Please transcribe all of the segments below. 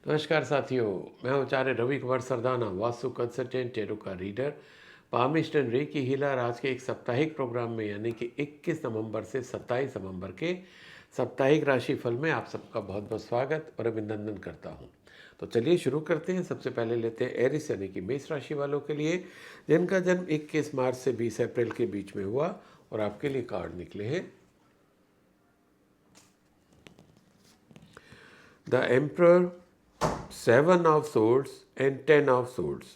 नमस्कार साथियों, मैं आचार्य रवि कुमार सरदाना, वास्तु कंसल्टेंट, टेरो का रीडर, पामिस्टन रे की हीलर। आज के एक साप्ताहिक प्रोग्राम में यानी कि 21 नवंबर से 27 नवंबर के साप्ताहिक राशिफल में आप सबका बहुत बहुत स्वागत और अभिनंदन करता हूं। तो चलिए शुरू करते हैं। सबसे पहले लेते हैं एरिस यानी कि मेष राशि वालों के लिए, जिनका जन्म 21 मार्च से 20 अप्रैल के बीच में हुआ। और आपके लिए कार्ड निकले हैं the emperor, 7 of swords and 10 of swords.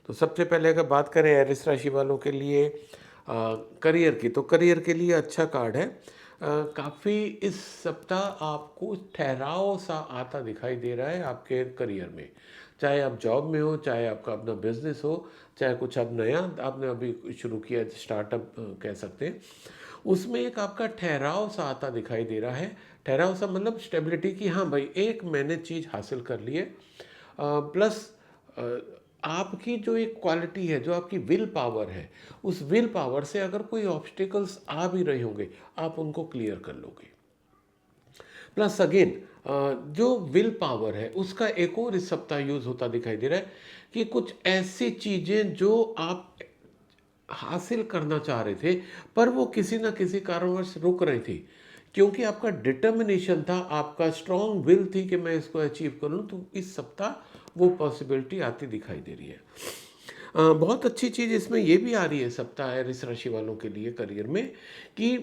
तो सबसे पहले अगर बात करें एरिस राशि वालों के लिए करियर की, तो करियर के लिए अच्छा कार्ड है। काफ़ी इस सप्ताह आपको ठहराव सा आता दिखाई दे रहा है आपके करियर में। चाहे आप जॉब में हो, चाहे आपका अपना बिजनेस हो, चाहे कुछ अब नया आपने अभी शुरू किया, स्टार्टअप कह सकते हैं, उसमें एक आपका ठहराव सा आता दिखाई दे रहा है। ठहराव सा मतलब स्टेबिलिटी की, हाँ भाई एक मैंने चीज़ हासिल कर ली है। प्लस आपकी जो एक क्वालिटी है, जो आपकी विल पावर है, उस विल पावर से अगर कोई ऑब्स्टिकल्स आ भी रहे होंगे, आप उनको क्लियर कर लोगे। प्लस अगेन जो विल पावर है उसका एक और इस सप्ताह यूज होता दिखाई दे रहा है कि कुछ ऐसी चीज़ें जो आप हासिल करना चाह रहे थे पर वो किसी ना किसी कारणवश रुक रही थी, क्योंकि आपका डिटर्मिनेशन था, आपका स्ट्रॉन्ग विल थी कि मैं इसको अचीव करूं, तो इस सप्ताह वो पॉसिबिलिटी आती दिखाई दे रही है। बहुत अच्छी चीज़ इसमें ये भी आ रही है सप्ताह इस राशि वालों के लिए करियर में कि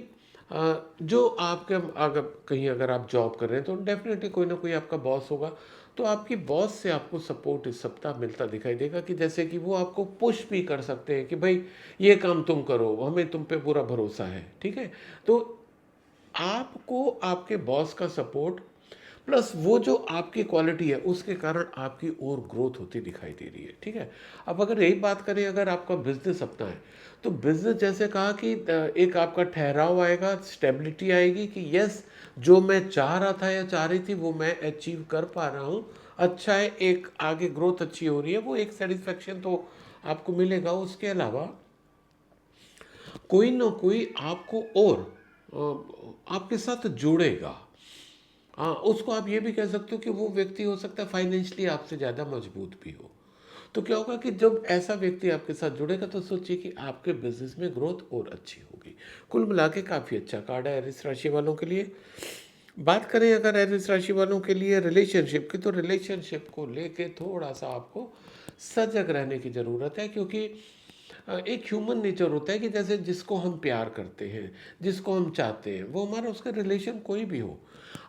जो आपके अगर कहीं अगर आप जॉब कर रहे हैं तो डेफिनेटली कोई ना कोई आपका बॉस होगा। तो आपकी बॉस से आपको सपोर्ट इस सप्ताह मिलता दिखाई देगा कि जैसे कि वो आपको पुश भी कर सकते हैं कि भाई ये काम तुम करो, हमें तुम पे पूरा भरोसा है, ठीक है। तो आपको आपके बॉस का सपोर्ट प्लस वो जो आपकी क्वालिटी है उसके कारण आपकी और ग्रोथ होती दिखाई दे रही है, ठीक है। अब अगर यही बात करें, अगर आपका बिजनेस अपना है तो बिजनेस जैसे कहा कि एक आपका ठहराव आएगा, स्टेबिलिटी आएगी कि यस, जो मैं चाह रहा था या चाह रही थी वो मैं अचीव कर पा रहा हूँ। अच्छा है, एक आगे ग्रोथ अच्छी हो रही है, वो एक सेटिस्फेक्शन तो आपको मिलेगा। उसके अलावा कोई ना कोई आपको और आपके साथ जुड़ेगा। हाँ, उसको आप ये भी कह सकते हो कि वो व्यक्ति हो सकता है फाइनेंशियली आपसे ज़्यादा मजबूत भी हो। तो क्या होगा कि जब ऐसा व्यक्ति आपके साथ जुड़ेगा तो सोचिए कि आपके बिजनेस में ग्रोथ और अच्छी होगी। कुल मिला के काफ़ी अच्छा कार्ड है एरिस राशि वालों के लिए। बात करें अगर एरिस राशि वालों के लिए रिलेशनशिप की, तो रिलेशनशिप को लेके थोड़ा सा आपको सजग रहने की ज़रूरत है, क्योंकि एक ह्यूमन नेचर होता है कि जैसे जिसको हम प्यार करते हैं, जिसको हम चाहते हैं, वो हमारा उसका रिलेशन कोई भी हो,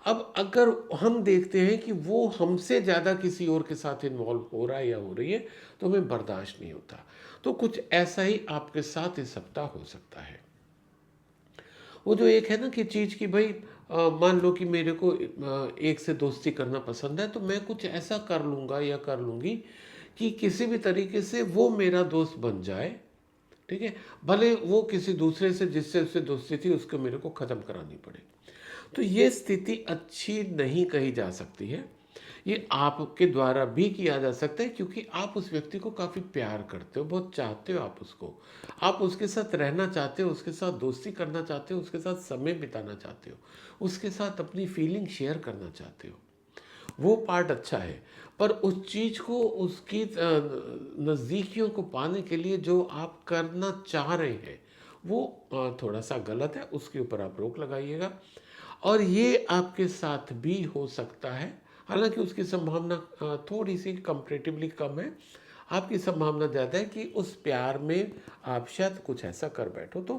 अब अगर हम देखते हैं कि वो हमसे ज़्यादा किसी और के साथ इन्वॉल्व हो रहा है या हो रही है, तो हमें बर्दाश्त नहीं होता। तो कुछ ऐसा ही आपके साथ इस सप्ताह हो सकता है। वो जो एक है ना कि चीज़ की भाई, मान लो कि मेरे को एक से दोस्ती करना पसंद है, तो मैं कुछ ऐसा कर लूँगा या कर लूँगी कि किसी भी तरीके से वो मेरा दोस्त बन जाए, ठीक है। भले वो किसी दूसरे से जिससे उससे दोस्ती थी उसको मेरे को ख़त्म करानी पड़े। तो ये स्थिति अच्छी नहीं कही जा सकती है। ये आपके द्वारा भी किया जा सकता है, क्योंकि आप उस व्यक्ति को काफ़ी प्यार करते हो, बहुत चाहते हो, आप उसको, आप उसके साथ रहना चाहते हो, उसके साथ दोस्ती करना चाहते हो, उसके साथ समय बिताना चाहते हो, उसके साथ अपनी फीलिंग शेयर करना चाहते हो। वो पार्ट अच्छा है। पर उस चीज़ को, उसकी नज़दीकियों को पाने के लिए जो आप करना चाह रहे हैं वो थोड़ा सा गलत है, उसके ऊपर आप रोक लगाइएगा। और ये आपके साथ भी हो सकता है, हालांकि उसकी संभावना थोड़ी सी कंपेरेटिवली कम है। आपकी संभावना ज़्यादा है कि उस प्यार में आप शायद कुछ ऐसा कर बैठो। तो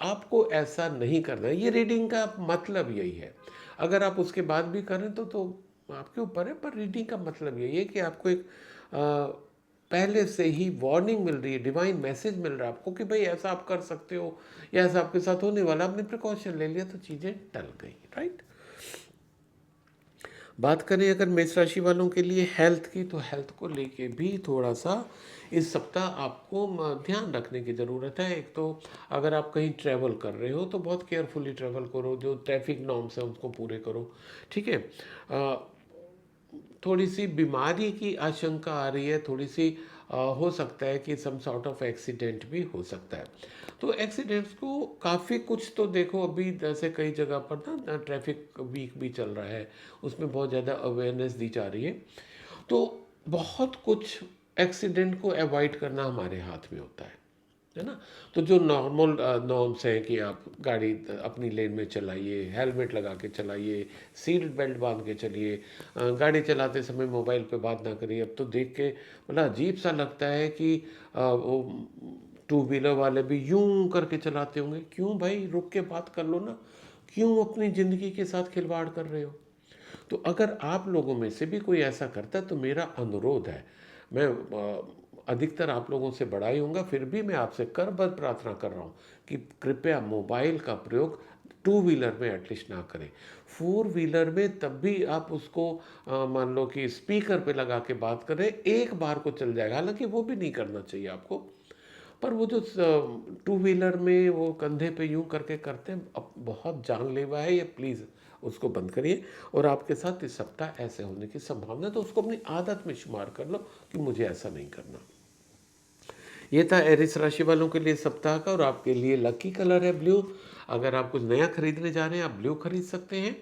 आपको ऐसा नहीं करना है। ये रीडिंग का मतलब यही है। अगर आप उसके बाद भी करें तो आपके ऊपर है, पर रीडिंग का मतलब यही है कि आपको एक पहले से ही वार्निंग मिल रही है, डिवाइन मैसेज मिल रहा है आपको कि भाई ऐसा आप कर सकते हो या ऐसा आपके साथ होने वाला, आपने प्रिकॉशन ले लिया तो चीज़ें टल गई, राइट। बात करें अगर मेष राशि वालों के लिए हेल्थ की, तो हेल्थ को लेके भी थोड़ा सा इस सप्ताह आपको ध्यान रखने की ज़रूरत है। एक तो अगर आप कहीं ट्रैवल कर रहे हो तो बहुत केयरफुली ट्रैवल करो, जो ट्रैफिक नॉर्म्स हैं उसको पूरे करो, ठीक है। थोड़ी सी बीमारी की आशंका आ रही है, थोड़ी सी हो सकता है कि सम सॉर्ट ऑफ एक्सीडेंट भी हो सकता है। तो एक्सीडेंट्स को काफ़ी कुछ तो देखो, अभी जैसे कई जगह पर ना ट्रैफिक वीक भी चल रहा है, उसमें बहुत ज़्यादा अवेयरनेस दी जा रही है। तो बहुत कुछ एक्सीडेंट को अवॉइड करना हमारे हाथ में होता है ना। तो जो नॉर्मल नॉर्म्स हैं कि आप गाड़ी अपनी लेन में चलाइए, हेलमेट लगा के चलाइए, सीट बेल्ट बांध के चलिए, गाड़ी चलाते समय मोबाइल पे बात ना करिए। अब तो देख के बड़ा अजीब सा लगता है कि वो टू व्हीलर वाले भी यूं करके चलाते होंगे। क्यों भाई, रुक के बात कर लो ना, क्यों अपनी ज़िंदगी के साथ खिलवाड़ कर रहे हो। तो अगर आप लोगों में से भी कोई ऐसा करता है तो मेरा अनुरोध है, मैं अधिकतर आप लोगों से बड़ा ही होऊंगा, फिर भी मैं आपसे करबद्ध प्रार्थना कर रहा हूँ कि कृपया मोबाइल का प्रयोग टू व्हीलर में एटलीस्ट ना करें। फोर व्हीलर में तब भी आप उसको मान लो कि स्पीकर पे लगा के बात करें, एक बार को चल जाएगा, हालांकि वो भी नहीं करना चाहिए आपको। पर वो जो टू व्हीलर में वो कंधे पे यूं करके करते हैं, अब बहुत जानलेवा है ये, प्लीज़ उसको बंद करिए। और आपके साथ इस सप्ताह ऐसे होने की संभावना है, तो उसको अपनी आदत में शुमार कर लो कि मुझे ऐसा नहीं करना। ये था एरिस राशि वालों के लिए सप्ताह का, और आपके लिए लकी कलर है ब्लू। अगर आप कुछ नया खरीदने जा रहे हैं, आप ब्लू खरीद सकते हैं।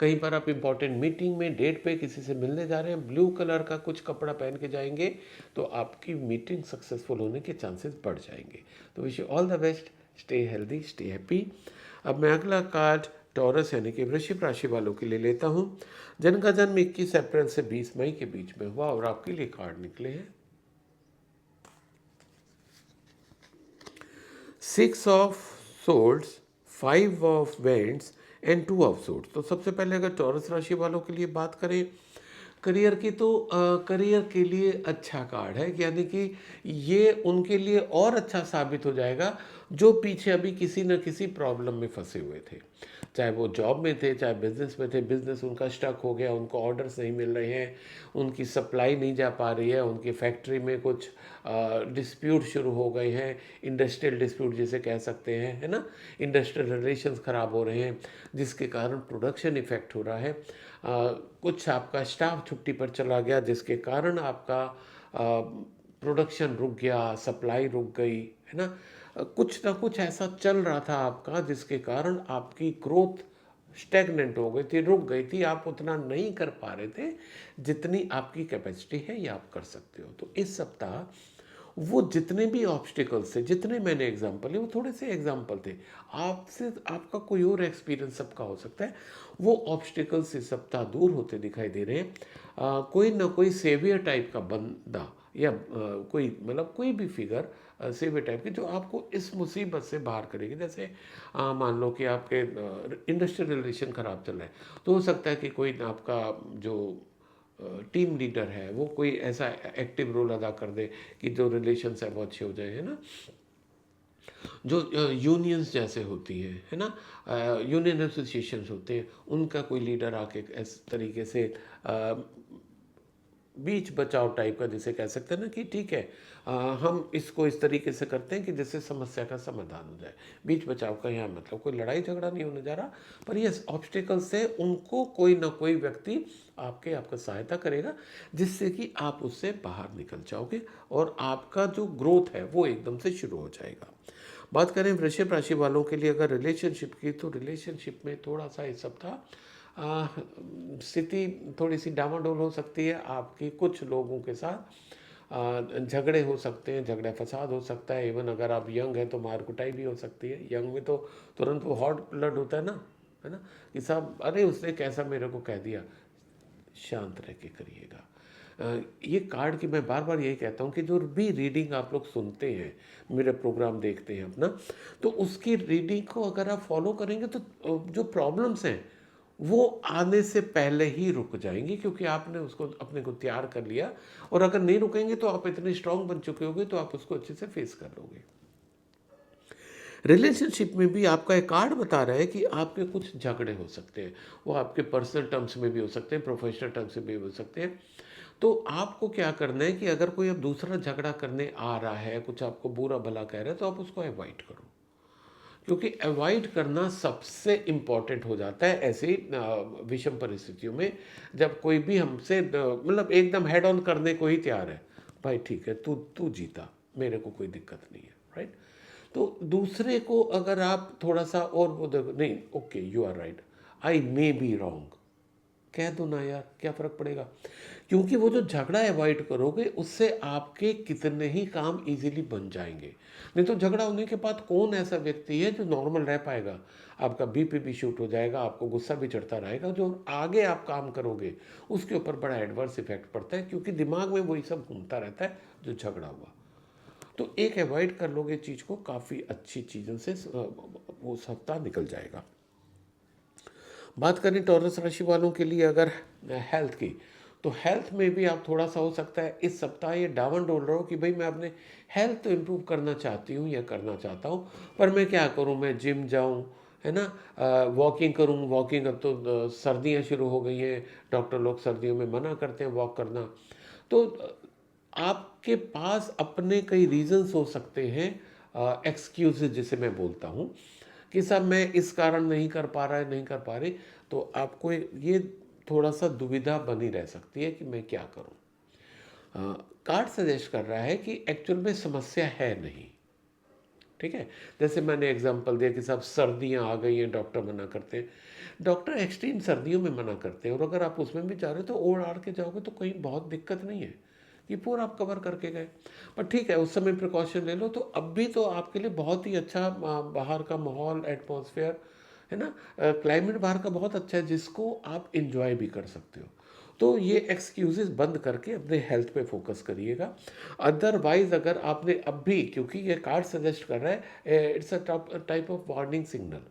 कहीं पर आप इंपॉर्टेंट मीटिंग में, डेट पे किसी से मिलने जा रहे हैं, ब्लू कलर का कुछ कपड़ा पहन के जाएंगे तो आपकी मीटिंग सक्सेसफुल होने के चांसेस बढ़ जाएंगे। तो wish you all the best, stay healthy, stay happy. अब मैं अगला कार्ड टॉरस यानी कि वृश्चिक राशि वालों के लिए लेता हूँ, जिनका जन्म 21 अप्रैल से 20 मई के बीच में हुआ, और आपके लिए कार्ड निकले हैं 6 of swords, 5 of vents and 2 of swords. तो सबसे पहले अगर टॉरस राशि वालों के लिए बात करें करियर की, तो करियर के लिए अच्छा कार्ड है, यानी कि ये उनके लिए और अच्छा साबित हो जाएगा जो पीछे अभी किसी न किसी प्रॉब्लम में फंसे हुए थे। चाहे वो जॉब में थे, चाहे बिजनेस में थे, बिजनेस उनका स्टक हो गया, उनको ऑर्डर्स नहीं मिल रहे हैं, उनकी सप्लाई नहीं जा पा रही है, उनकी फैक्ट्री में कुछ डिस्प्यूट शुरू हो गए हैं, इंडस्ट्रियल डिस्प्यूट जिसे कह सकते हैं, है ना। इंडस्ट्रियल रिलेशंस ख़राब हो रहे हैं, जिसके कारण प्रोडक्शन इफेक्ट हो रहा है। कुछ आपका स्टाफ छुट्टी पर चला गया, जिसके कारण आपका प्रोडक्शन रुक गया, सप्लाई रुक गई, है ना। कुछ ना कुछ ऐसा चल रहा था आपका, जिसके कारण आपकी ग्रोथ स्टैग्नेंट हो गई थी, रुक गई थी, आप उतना नहीं कर पा रहे थे जितनी आपकी कैपेसिटी है, ये आप कर सकते हो। तो इस सप्ताह वो जितने भी ऑब्स्टिकल्स थे, जितने मैंने एग्जाम्पल लिए, वो थोड़े से एग्जाम्पल थे, आपसे आपका कोई और एक्सपीरियंस सबका हो सकता है। वो ऑब्स्टिकल्स इस सप्ताह दूर होते दिखाई दे रहे हैं। कोई ना कोई सेवियर टाइप का बंदा या कोई मतलब कोई भी फिगर सेवियर टाइप की, जो आपको इस मुसीबत से बाहर करेगी। जैसे मान लो कि आपके इंडस्ट्रियल रिलेशन ख़राब चल रहा है, तो हो सकता है कि कोई आपका जो टीम लीडर है वो कोई ऐसा एक्टिव रोल अदा कर दे कि जो रिलेशंस है वो अच्छे हो जाए, है ना। जो यूनियंस जैसे होती है ना, यूनियन एसोसिएशंस होते हैं, उनका कोई लीडर आके इस तरीके से बीच बचाव टाइप का, जिसे कह सकते हैं ना कि ठीक है, हम इसको इस तरीके से करते हैं कि जिससे समस्या का समाधान हो जाए। बीच बचाव का यहाँ मतलब कोई लड़ाई झगड़ा नहीं होने जा रहा, पर ये ऑब्स्टिकल्स है, उनको कोई ना कोई व्यक्ति आपका सहायता करेगा, जिससे कि आप उससे बाहर निकल जाओगे और आपका जो ग्रोथ है वो एकदम से शुरू हो जाएगा। बात करें वृषभ राशि वालों के लिए अगर रिलेशनशिप की, तो रिलेशनशिप में थोड़ा सा इस सप्ताह स्थिति थोड़ी सी डामाडोल हो सकती है आपकी। कुछ लोगों के साथ झगड़े हो सकते हैं, झगड़ा फसाद हो सकता है। इवन अगर आप यंग हैं तो मार कुटाई भी हो सकती है। यंग में तो तुरंत वो हॉट ब्लड होता है ना कि साहब अरे उसने कैसा मेरे को कह दिया। शांत रह के करिएगा। ये कार्ड की मैं बार बार यही कहता हूँ कि जो भी रीडिंग आप लोग सुनते हैं, मेरे प्रोग्राम देखते हैं अपना, तो उसकी रीडिंग को अगर आप फॉलो करेंगे तो जो प्रॉब्लम्स हैं वो आने से पहले ही रुक जाएंगी, क्योंकि आपने उसको अपने को तैयार कर लिया। और अगर नहीं रुकेंगे तो आप इतने स्ट्रांग बन चुके होंगे तो आप उसको अच्छे से फेस कर लोगे। रिलेशनशिप में भी आपका एक कार्ड बता रहा है कि आपके कुछ झगड़े हो सकते हैं, वो आपके पर्सनल टर्म्स में भी हो सकते हैं, प्रोफेशनल टर्म्स में भी हो सकते हैं। तो आपको क्या करना है कि अगर कोई अब दूसरा झगड़ा करने आ रहा है, कुछ आपको बुरा भला कह रहा है, तो आप उसको अवॉइड करो, क्योंकि अवॉइड करना सबसे इम्पॉर्टेंट हो जाता है ऐसी विषम परिस्थितियों में। जब कोई भी हमसे मतलब एकदम हेड ऑन करने को ही तैयार है, भाई ठीक है, तू तू जीता, मेरे को कोई दिक्कत नहीं है, राइट। तो दूसरे को अगर आप थोड़ा सा और वो देखो, नहीं okay you are right, I may be wrong, कह दो ना यार, क्या फ़र्क पड़ेगा। क्योंकि वो जो झगड़ा अवॉइड करोगे उससे आपके कितने ही काम इजीली बन जाएंगे। नहीं तो झगड़ा होने के बाद कौन ऐसा व्यक्ति है जो नॉर्मल रह पाएगा। आपका बीपी भी शूट हो जाएगा, आपको गुस्सा भी चढ़ता रहेगा, जो आगे आप काम करोगे उसके ऊपर बड़ा एडवर्स इफेक्ट पड़ता है, क्योंकि दिमाग में वही सब घूमता रहता है जो झगड़ा हुआ। तो एक अवॉइड कर लोगे चीज़ को, काफ़ी अच्छी चीज़ों से वो सप्ताह निकल जाएगा। बात करें टॉरस राशि वालों के लिए अगर हेल्थ की, तो हेल्थ में भी आप थोड़ा सा हो सकता है इस सप्ताह ये डावन डोल रहे हो कि भाई मैं अपने हेल्थ तो इम्प्रूव करना चाहती हूँ या करना चाहता हूँ, पर मैं क्या करूँ, मैं जिम जाऊँ, है ना, वॉकिंग करूँ। वॉकिंग अब तो सर्दियाँ शुरू हो गई हैं, डॉक्टर लोग सर्दियों में मना करते हैं वॉक करना। तो आपके पास अपने कई रीजंस हो सकते हैं, एक्सक्यूजेज जिसे मैं बोलता हूँ कि साहब मैं इस कारण नहीं कर पा रहा है, नहीं कर पा रही। तो आपको ये थोड़ा सा दुविधा बनी रह सकती है कि मैं क्या करूं। कार्ड सजेस्ट कर रहा है कि एक्चुअल में समस्या है नहीं, ठीक है। जैसे मैंने एग्जांपल दिया कि साहब सर्दियां आ गई हैं, डॉक्टर मना करते हैं, डॉक्टर एक्सट्रीम सर्दियों में मना करते हैं, और अगर आप उसमें भी जा रहे हो तो ओढ़ आड़ के जाओगे तो कहीं बहुत दिक्कत नहीं है, ये पूरा आप कवर करके गए। पर ठीक है, उस समय प्रिकॉशन ले लो, तो अब भी तो आपके लिए बहुत ही अच्छा बाहर का माहौल, एटमॉस्फेयर, है ना, क्लाइमेट बाहर का बहुत अच्छा है जिसको आप इंजॉय भी कर सकते हो। तो ये एक्सक्यूजेस बंद करके अपने हेल्थ पे फोकस करिएगा। अदरवाइज अगर आपने अब भी, क्योंकि ये कार्ड सजेस्ट कर रहा है, it's a type of warning signal,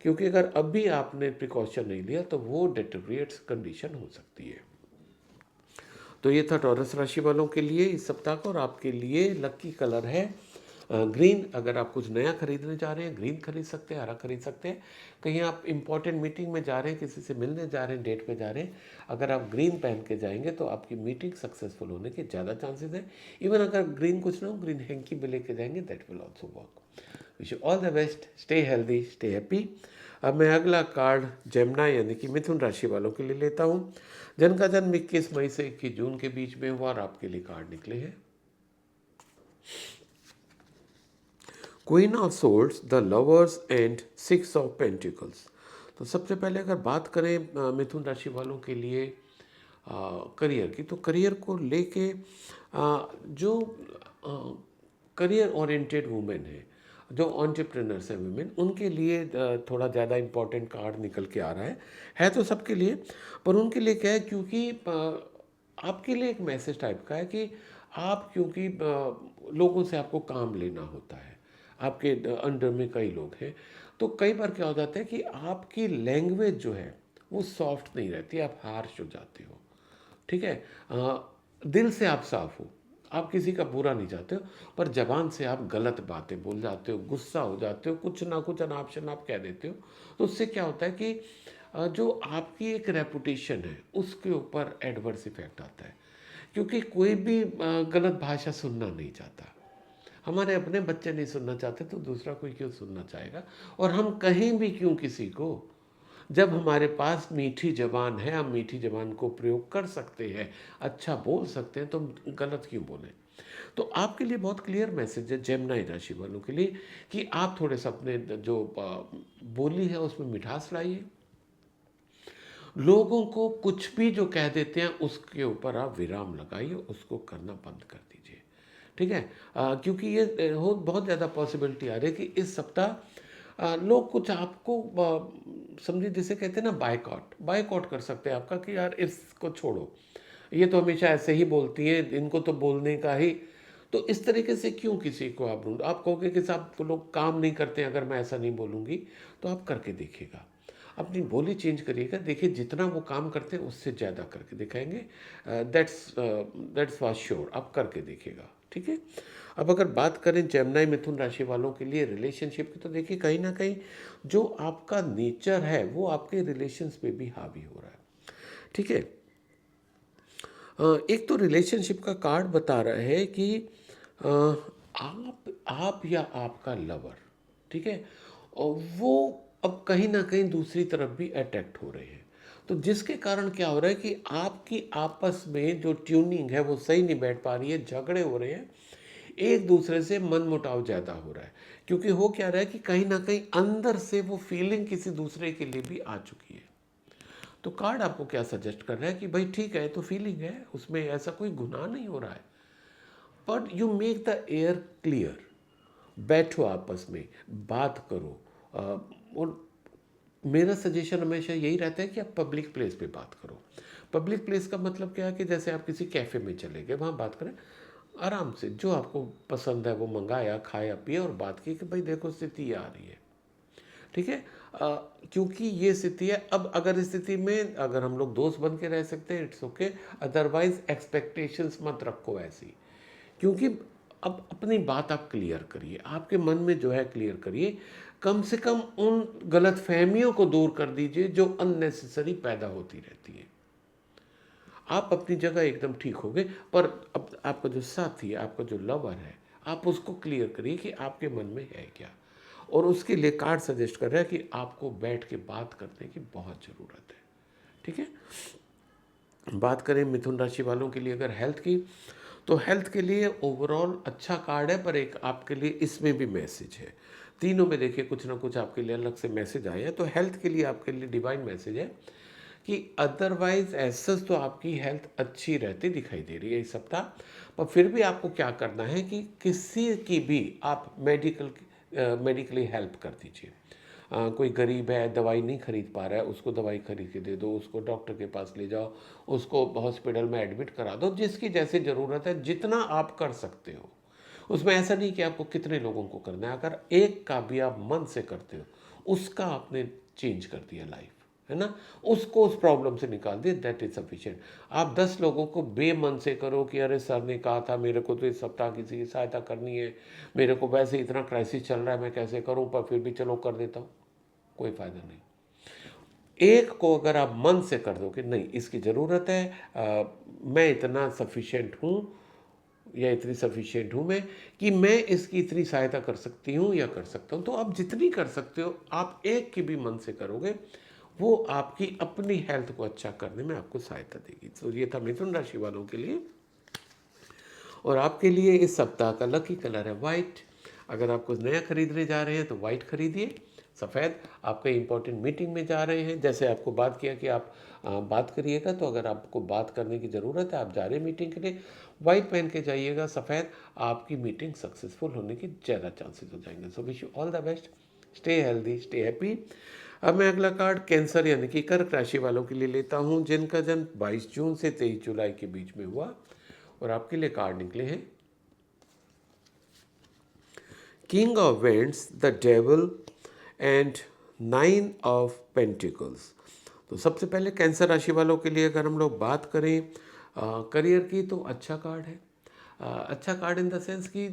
क्योंकि अगर अब भी आपने प्रिकॉशन नहीं लिया तो वो डेटेरिएट्स कंडीशन हो सकती है। तो ये था टॉरस राशि वालों के लिए इस सप्ताह का। और आपके लिए लकी कलर है ग्रीन। अगर आप कुछ नया खरीदने जा रहे हैं, ग्रीन खरीद सकते हैं, हरा खरीद सकते हैं। कहीं आप इंपॉर्टेंट मीटिंग में जा रहे हैं, किसी से मिलने जा रहे हैं, डेट पे जा रहे हैं, अगर आप ग्रीन पहन के जाएंगे तो आपकी मीटिंग सक्सेसफुल होने के ज़्यादा चांसेस हैं। इवन अगर ग्रीन कुछ ना हो, ग्रीन हैंकी भी लेके जाएंगे, that will also work. Wish you all the best, stay healthy, stay happy. अब मैं अगला कार्ड जेमिनी यानी कि मिथुन राशि वालों के लिए लेता हूँ, जिनका जन्म 21 मई से 21 जून के बीच में हुआ, और आपके लिए कार्ड निकले हैं queen of swords, the lovers and 6 of pentacles. तो सबसे पहले अगर बात करें मिथुन राशि वालों के लिए करियर की, तो करियर को लेके जो करियर ओरिएंटेड वुमेन है, जो एंटरप्रेन्योर्स हैं वुमेन, उनके लिए थोड़ा ज़्यादा इम्पोर्टेंट कार्ड निकल के आ रहा है तो सबके लिए, पर उनके लिए क्या है, क्योंकि आपके लिए एक मैसेज टाइप का है कि आप, क्योंकि लोगों से आपको काम लेना होता है, आपके अंडर में कई लोग हैं, तो कई बार क्या हो जाता है कि आपकी लैंग्वेज जो है वो सॉफ्ट नहीं रहती, आप हार्श हो जाते हो, ठीक है। दिल से आप साफ हो, आप किसी का बुरा नहीं चाहते हो, पर जबान से आप गलत बातें बोल जाते हो, गुस्सा हो जाते हो, कुछ ना कुछ अनाप शनाप कह देते हो। तो उससे क्या होता है कि जो आपकी एक रेपुटेशन है उसके ऊपर एडवर्स इफेक्ट आता है, क्योंकि कोई भी गलत भाषा सुनना नहीं चाहता। हमारे अपने बच्चे नहीं सुनना चाहते तो दूसरा कोई क्यों सुनना चाहेगा। और हम कहीं भी क्यों किसी को, जब हमारे पास मीठी जबान है, हम मीठी जबान को प्रयोग कर सकते हैं, अच्छा बोल सकते हैं, तो हम गलत क्यों बोलें। तो आपके लिए बहुत क्लियर मैसेज है जेमिनी राशि वालों के लिए कि आप थोड़े से अपने जो बोली है उसमें मिठास लाइए। लोगों को कुछ भी जो कह देते हैं उसके ऊपर आप विराम लगाइए, उसको करना बंद कर दीजिए, ठीक है। क्योंकि ये हो बहुत ज़्यादा पॉसिबिलिटी आ रही है कि इस सप्ताह लोग कुछ आपको समझिए, जिसे कहते हैं ना बायकॉट, बायकॉट कर सकते हैं आपका कि यार इसको छोड़ो, ये तो हमेशा ऐसे ही बोलती है, इनको तो बोलने का ही। तो इस तरीके से क्यों किसी को आप कहोगे कि साहब तो लोग काम नहीं करते हैं, अगर मैं ऐसा नहीं बोलूँगी, तो आप करके देखिएगा, अपनी बोली चेंज करिएगा, देखिए जितना वो काम करते हैं उससे ज़्यादा करके दिखाएंगे। दैट्स फॉर श्योर, आप करके देखिएगा, ठीक है। अब अगर बात करें जेमिनी मिथुन राशि वालों के लिए रिलेशनशिप की, तो देखिए कहीं ना कहीं जो आपका नेचर है वो आपके रिलेशंस पे भी हावी हो रहा है, ठीक है। एक तो रिलेशनशिप का कार्ड बता रहा है कि आप या आपका लवर, ठीक है, और वो अब कहीं ना कहीं दूसरी तरफ भी अट्रैक्ट हो रहे हैं। तो जिसके कारण क्या हो रहा है कि आपकी आपस में जो ट्यूनिंग है वो सही नहीं बैठ पा रही है, झगड़े हो रहे हैं, एक दूसरे से मनमुटाव ज़्यादा हो रहा है। क्योंकि हो क्या रहा है कि कहीं ना कहीं अंदर से वो फीलिंग किसी दूसरे के लिए भी आ चुकी है। तो कार्ड आपको क्या सजेस्ट कर रहा है कि भाई ठीक है, तो फीलिंग है, उसमें ऐसा कोई गुनाह नहीं हो रहा है, but you make the air clear. बैठो आपस में, बात करो। और मेरा सजेशन हमेशा यही रहता है कि आप पब्लिक प्लेस पे बात करो। पब्लिक प्लेस का मतलब क्या है कि जैसे आप किसी कैफ़े में चले गए, वहाँ बात करें आराम से, जो आपको पसंद है वो मंगाया, खाया, पिया और बात की कि भाई देखो स्थिति ये आ रही है, ठीक है। क्योंकि ये स्थिति है। अब अगर इस स्थिति में अगर हम लोग दोस्त बन के रह सकते हैं, इट्स ओके, अदरवाइज एक्सपेक्टेशंस मत रखो ऐसी। क्योंकि अब अपनी बात आप क्लियर करिए, आपके मन में जो है क्लियर करिए। कम से कम उन गलत फहमियों को दूर कर दीजिए जो अननेसेसरी पैदा होती रहती है। आप अपनी जगह एकदम ठीक हो गए, पर अब आपका जो साथी है, आपका जो लवर है, आप उसको क्लियर करिए कि आपके मन में है क्या। और उसके लिए कार्ड सजेस्ट कर रहा है कि आपको बैठ के बात करने की बहुत ज़रूरत है, ठीक है। बात करें मिथुन राशि वालों के लिए अगर हेल्थ की, तो हेल्थ के लिए ओवरऑल अच्छा कार्ड है, पर एक आपके लिए इसमें भी मैसेज है। तीनों में देखिए कुछ ना कुछ आपके लिए अलग से मैसेज आए हैं। तो हेल्थ के लिए आपके लिए डिवाइन मैसेज है कि अदरवाइज ऐसा तो आपकी हेल्थ अच्छी रहती दिखाई दे रही है इस सप्ताह। पर फिर भी आपको क्या करना है कि किसी की भी आप मेडिकली हेल्प कर दीजिए। कोई गरीब है, दवाई नहीं खरीद पा रहा है, उसको दवाई खरीद के दे दो, उसको डॉक्टर के पास ले जाओ, उसको हॉस्पिटल में एडमिट करा दो, जिसकी जैसी ज़रूरत है, जितना आप कर सकते हो। उसमें ऐसा नहीं कि आपको कितने लोगों को करना है, अगर एक का भी आप मन से करते हो, उसका आपने चेंज कर दिया लाइफ, है ना, उसको उस प्रॉब्लम से निकाल दिया, दैट इज सफिशिएंट। आप 10 लोगों को बेमन से करो कि अरे सर ने कहा था मेरे को तो इस सप्ताह किसी की सहायता करनी है, मेरे को वैसे इतना क्राइसिस चल रहा है, मैं कैसे करूं, पर फिर भी चलो कर देता हूं, कोई फायदा नहीं। एक को अगर आप मन से कर दो कि नहीं इसकी ज़रूरत है, मैं इतना सफिशिएंट हूँ या इतनी सफिशिएंट हूँ मैं कि मैं इसकी इतनी सहायता कर सकती हूँ या कर सकता हूँ, तो आप जितनी कर सकते हो आप एक की भी मन से करोगे, वो आपकी अपनी हेल्थ को अच्छा करने में आपको सहायता देगी। तो ये था मिथुन राशि वालों के लिए। और आपके लिए इस सप्ताह का लकी कलर है वाइट। अगर आप कुछ नया खरीदने जा रहे हैं तो वाइट खरीदिए। सफ़ेद, आप कहीं इंपॉर्टेंट मीटिंग में जा रहे हैं, जैसे आपको बात किया कि आप बात करिएगा, तो अगर आपको बात करने की ज़रूरत है, आप जा रहे हैं मीटिंग के लिए, वाइट पहन के जाइएगा, सफ़ेद, आपकी मीटिंग सक्सेसफुल होने की ज़्यादा चांसेस हो जाएंगे। So wish you all the best, stay healthy, stay happy. अब मैं अगला कार्ड कैंसर यानी कि कर्क राशि वालों के लिए लेता हूं, जिनका जन्म 22 जून से 23 जुलाई के बीच में हुआ। और आपके लिए कार्ड निकले हैं king of vents, the devil and 9 of pentacles. तो सबसे पहले कैंसर राशि वालों के लिए अगर हम लोग बात करें करियर की, तो अच्छा कार्ड है। अच्छा कार्ड इन द सेंस कि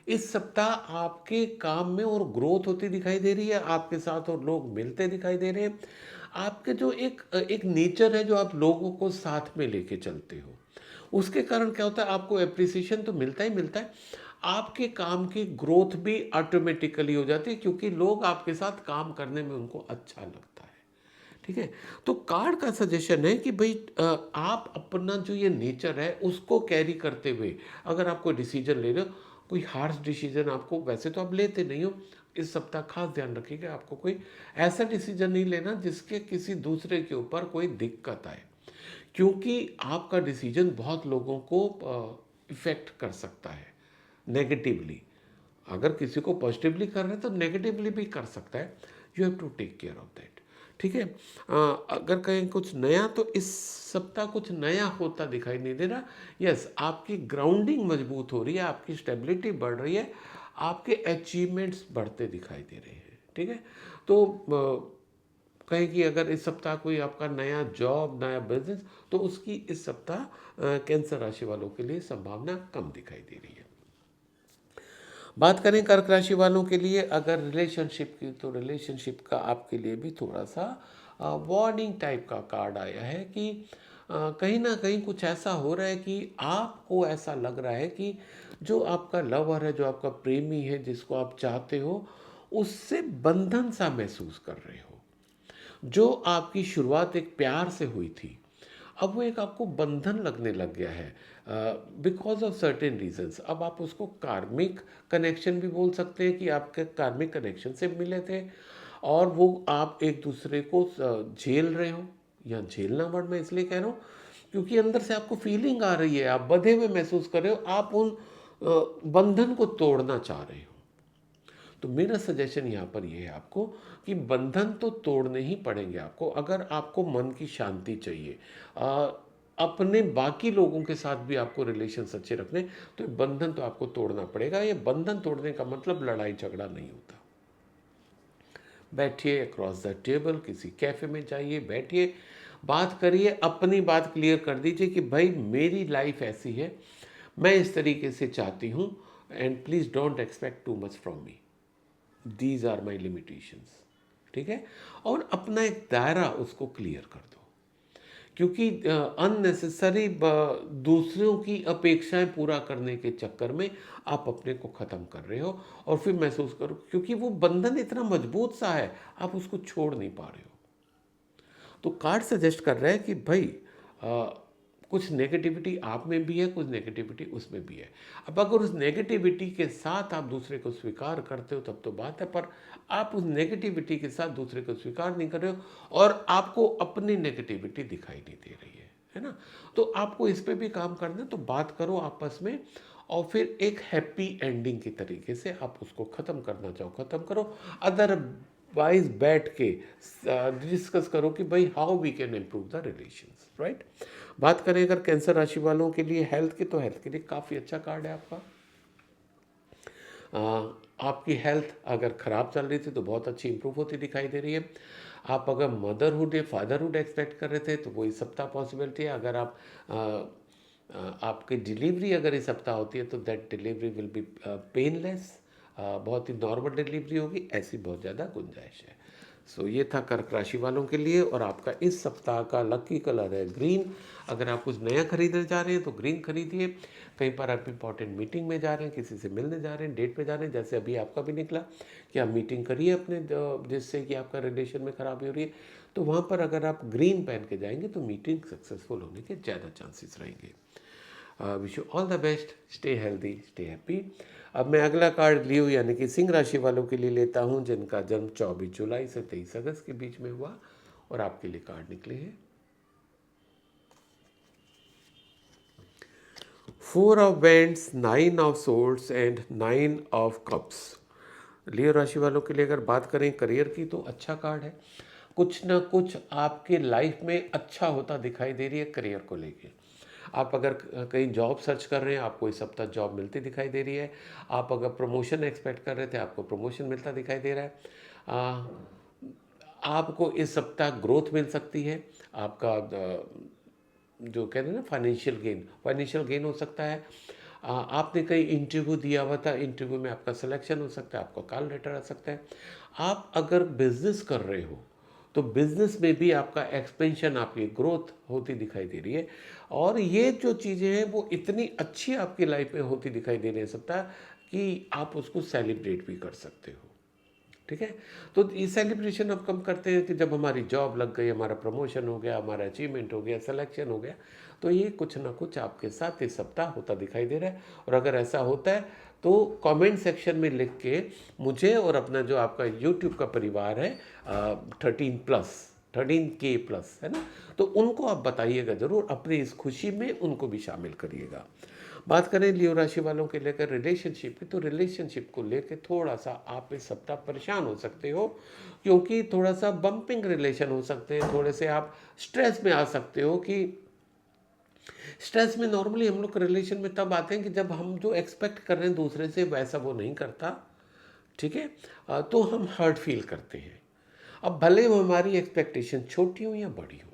इस सप्ताह आपके काम में और ग्रोथ होती दिखाई दे रही है, आपके साथ और लोग मिलते दिखाई दे रहे हैं। आपके जो एक नेचर है जो आप लोगों को साथ में लेके चलते हो, उसके कारण क्या होता है, आपको एप्रिसिएशन तो मिलता ही मिलता है, आपके काम की ग्रोथ भी ऑटोमेटिकली हो जाती है, क्योंकि लोग आपके साथ काम करने में उनको अच्छा लगता है, ठीक है। तो कार्ड का सजेशन है कि भाई आप अपना जो ये नेचर है उसको कैरी करते हुए अगर आप कोई डिसीजन ले रहे हो, कोई हार्श डिसीजन आपको, वैसे तो आप लेते नहीं हो, इस सप्ताह खास ध्यान रखिएगा, आपको कोई ऐसा डिसीजन नहीं लेना जिसके किसी दूसरे के ऊपर कोई दिक्कत आए, क्योंकि आपका डिसीजन बहुत लोगों को इफेक्ट कर सकता है नेगेटिवली। अगर किसी को पॉजिटिवली कर रहे हैं तो नेगेटिवली भी कर सकता है। You have to take care of that, ठीक है। अगर कहीं कुछ नया, तो इस सप्ताह कुछ नया होता दिखाई नहीं दे रहा। यस, आपकी ग्राउंडिंग मजबूत हो रही है, आपकी स्टेबिलिटी बढ़ रही है, आपके अचीवमेंट्स बढ़ते दिखाई दे रहे हैं, ठीक है। तो कहें कि अगर इस सप्ताह कोई आपका नया जॉब, नया बिजनेस, तो उसकी इस सप्ताह कैंसर राशि वालों के लिए संभावना कम दिखाई दे रही है। बात करें कर्क राशि वालों के लिए अगर रिलेशनशिप की, तो रिलेशनशिप का आपके लिए भी थोड़ा सा वार्निंग टाइप का कार्ड आया है कि कहीं ना कहीं कुछ ऐसा हो रहा है कि आपको ऐसा लग रहा है कि जो आपका लवर है, जो आपका प्रेमी है, जिसको आप चाहते हो, उससे बंधन सा महसूस कर रहे हो। जो आपकी शुरुआत एक प्यार से हुई थी, अब वो एक आपको बंधन लगने लग गया है बिकॉज ऑफ सर्टेन रीजंस। अब आप उसको कार्मिक कनेक्शन भी बोल सकते हैं कि आपके कार्मिक कनेक्शन से मिले थे और वो आप एक दूसरे को झेल रहे हो। या झेलना वर्ड मैं इसलिए कह रहा हूँ क्योंकि अंदर से आपको फीलिंग आ रही है, आप बंधे हुए महसूस कर रहे हो, आप उन बंधन को तोड़ना चाह रहे हो। तो मेरा सजेशन यहाँ पर ये है आपको कि बंधन तो तोड़ने ही पड़ेंगे आपको, अगर आपको मन की शांति चाहिए। अपने बाकी लोगों के साथ भी आपको रिलेशंस अच्छे रखने, तो बंधन तो आपको तोड़ना पड़ेगा। ये बंधन तोड़ने का मतलब लड़ाई झगड़ा नहीं होता। बैठिए अक्रॉस द टेबल, किसी कैफे में जाइए, बैठिए, बात करिए, अपनी बात क्लियर कर दीजिए कि भाई मेरी लाइफ ऐसी है, मैं इस तरीके से चाहती हूँ, and please don't expect too much from me, these are my limitations. ठीक है, और अपना एक दायरा उसको क्लियर कर दो, क्योंकि अननेसेसरी दूसरों की अपेक्षाएं पूरा करने के चक्कर में आप अपने को ख़त्म कर रहे हो। और फिर महसूस करो, क्योंकि वो बंधन इतना मजबूत सा है, आप उसको छोड़ नहीं पा रहे हो। तो कार्ड सजेस्ट कर रहा है कि भाई कुछ नेगेटिविटी आप में भी है, कुछ नेगेटिविटी उसमें भी है। अब अगर उस नेगेटिविटी के साथ आप दूसरे को स्वीकार करते हो तब तो बात है, पर आप उस नेगेटिविटी के साथ दूसरे को स्वीकार नहीं कर रहे हो और आपको अपनी नेगेटिविटी दिखाई नहीं दे रही है ना। तो आपको इस पे भी काम करना है, तो बात करो आपस में और फिर एक हैप्पी एंडिंग की तरीके से आप उसको ख़त्म करना चाहो ख़त्म करो। अदरवाइज बैठ के डिस्कस करो कि भाई how we can improve the relations, right. बात करें अगर कैंसर राशि वालों के लिए हेल्थ की, तो हेल्थ के लिए काफ़ी अच्छा कार्ड है आपका। आपकी हेल्थ अगर ख़राब चल रही थी तो बहुत अच्छी इंप्रूव होती दिखाई दे रही है। आप अगर मदरहुड या फादरहुड एक्सपेक्ट कर रहे थे तो वो इस सप्ताह पॉसिबिलिटी है। अगर आप आपकी डिलीवरी अगर इस सप्ताह होती है तो that delivery will be painless, बहुत ही नॉर्मल डिलीवरी होगी, ऐसी बहुत ज़्यादा गुंजाइश है। सो ये था कर्क राशि वालों के लिए। और आपका इस सप्ताह का लकी कलर है ग्रीन। अगर आप कुछ नया खरीदने जा रहे हैं तो ग्रीन खरीदिए। कहीं पर आप इंपॉर्टेंट मीटिंग में जा रहे हैं, किसी से मिलने जा रहे हैं, डेट पे जा रहे हैं, जैसे अभी आपका भी निकला कि आप मीटिंग करिए अपने जिससे कि आपका रिलेशन में खराबी हो रही है, तो वहाँ पर अगर आप ग्रीन पहन के जाएंगे तो मीटिंग सक्सेसफुल होने के ज़्यादा चांसेस रहेंगे। Wish you all the best, stay healthy, stay happy. अब मैं अगला कार्ड लियो यानी कि सिंह राशि वालों के लिए लेता हूं जिनका जन्म 24 जुलाई से 23 अगस्त के बीच में हुआ, और आपके लिए कार्ड निकले हैं 4 of wands, 9 of swords and 9 of cups. Leo राशि वालों के लिए अगर बात करें करियर की तो अच्छा कार्ड है। कुछ ना कुछ आपके लाइफ में अच्छा होता दिखाई दे रही है करियर को लेके। आप अगर कहीं जॉब सर्च कर रहे हैं, आपको इस सप्ताह जॉब मिलती दिखाई दे रही है। आप अगर प्रमोशन एक्सपेक्ट कर रहे थे, आपको प्रमोशन मिलता दिखाई दे रहा है। आपको इस सप्ताह ग्रोथ मिल सकती है। आपका जो कहते हैं ना फाइनेंशियल गेन हो सकता है। आपने कहीं इंटरव्यू दिया हुआ था, इंटरव्यू में आपका सिलेक्शन हो सकता है, आपका कॉल लेटर आ सकता है। आप अगर बिजनेस कर रहे हो तो बिजनेस में भी आपका एक्सपेंशन, आपकी ग्रोथ होती दिखाई दे रही है। और ये जो चीज़ें हैं वो इतनी अच्छी आपकी लाइफ में होती दिखाई दे रही है सप्ताह कि आप उसको सेलिब्रेट भी कर सकते हो। ठीक है, तो ये सेलिब्रेशन अब कम करते हैं कि जब हमारी जॉब लग गई, हमारा प्रमोशन हो गया, हमारा अचीवमेंट हो गया, सिलेक्शन हो गया, तो ये कुछ ना कुछ आपके साथ इस सप्ताह होता दिखाई दे रहा है। और अगर ऐसा होता है तो कमेंट सेक्शन में लिख के मुझे और अपना जो आपका यूट्यूब का परिवार है 13K+ है ना, तो उनको आप बताइएगा ज़रूर, अपनी इस खुशी में उनको भी शामिल करिएगा। बात करें लियो राशि वालों के लेकर रिलेशनशिप की, तो रिलेशनशिप को लेकर थोड़ा सा आप इस सप्ताह परेशान हो सकते हो, क्योंकि थोड़ा सा बम्पिंग रिलेशन हो सकते हैं। थोड़े से आप स्ट्रेस में आ सकते हो कि स्ट्रेस में नॉर्मली हम लोग रिलेशन में तब आते हैं कि जब हम जो एक्सपेक्ट कर रहे हैं दूसरे से वैसा वो नहीं करता। ठीक है, तो हम हर्ट फील करते हैं। अब भले वो हमारी एक्सपेक्टेशन छोटी हो या बड़ी हो,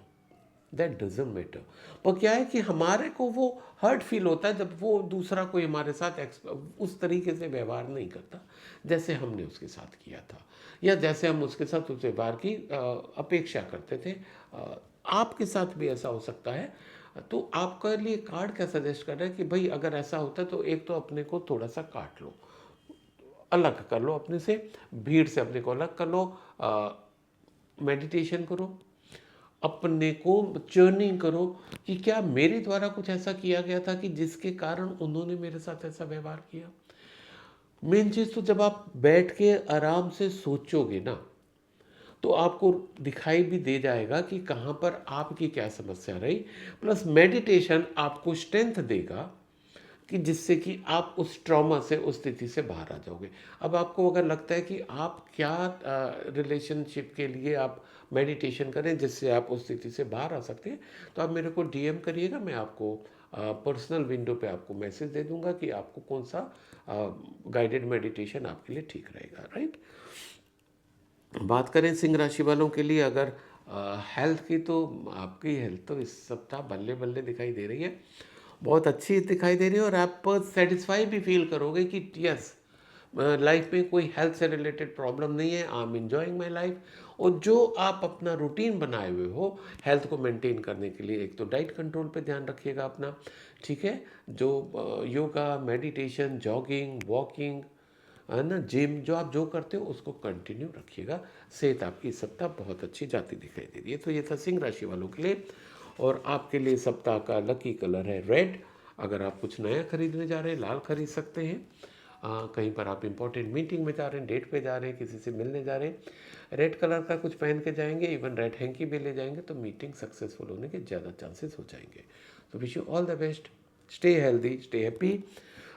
दैट डजेंट मैटर, पर क्या है कि हमारे को वो हर्ट फील होता है जब वो दूसरा कोई हमारे साथ उस तरीके से व्यवहार नहीं करता जैसे हमने उसके साथ किया था, या जैसे हम उसके साथ उस व्यवहार की अपेक्षा करते थे। आपके साथ भी ऐसा हो सकता है। तो आपके लिए कार्ड क्या सजेस्ट कर रहा है कि भाई अगर ऐसा होता है तो एक तो अपने को थोड़ा सा काट लो, अलग कर लो अपने से, भीड़ से अपने को अलग कर लो, मेडिटेशन करो, अपने को चर्निंग करो कि क्या मेरे द्वारा कुछ ऐसा किया गया था कि जिसके कारण उन्होंने मेरे साथ ऐसा व्यवहार किया। मेन चीज़ तो जब आप बैठ के आराम से सोचोगे ना, तो आपको दिखाई भी दे जाएगा कि कहाँ पर आपकी क्या समस्या रही। प्लस मेडिटेशन आपको स्ट्रेंथ देगा कि जिससे कि आप उस ट्रॉमा से, उस स्थिति से बाहर आ जाओगे। अब आपको अगर लगता है कि आप क्या रिलेशनशिप के लिए आप मेडिटेशन करें जिससे आप उस स्थिति से बाहर आ सकते हैं, तो आप मेरे को डीएम करिएगा, मैं आपको पर्सनल विंडो पे आपको मैसेज दे दूंगा कि आपको कौन सा गाइडेड मेडिटेशन आपके लिए ठीक रहेगा, राइट। बात करें सिंह राशि वालों के लिए अगर हेल्थ की, तो आपकी हेल्थ तो इस सप्ताह बल्ले बल्ले दिखाई दे रही है, बहुत अच्छी दिखाई दे रही है। और आप सेटिस्फाई भी फील करोगे कि यस, लाइफ में कोई हेल्थ से रिलेटेड प्रॉब्लम नहीं है, I am enjoying my life. और जो आप अपना रूटीन बनाए हुए हो हेल्थ को मेंटेन करने के लिए, एक तो डाइट कंट्रोल पे ध्यान रखिएगा अपना, ठीक है, जो योगा, मेडिटेशन, जॉगिंग, वॉकिंग, है ना, जिम, जो आप जो करते हो उसको कंटिन्यू रखिएगा। सेहत आपकी इस सप्ताह बहुत अच्छी जाती दिखाई दे रही है। तो ये था सिंह राशि वालों के लिए। और आपके लिए सप्ताह का लकी कलर है रेड। अगर आप कुछ नया खरीदने जा रहे हैं, लाल खरीद सकते हैं। कहीं पर आप इंपॉर्टेंट मीटिंग में जा रहे हैं, डेट पे जा रहे हैं, किसी से मिलने जा रहे हैं, रेड कलर का कुछ पहन के जाएंगे, इवन रेड हैंकी भी ले जाएंगे, तो मीटिंग सक्सेसफुल होने के ज़्यादा चांसेस हो जाएंगे। तो wish you all the best, stay healthy, stay happy.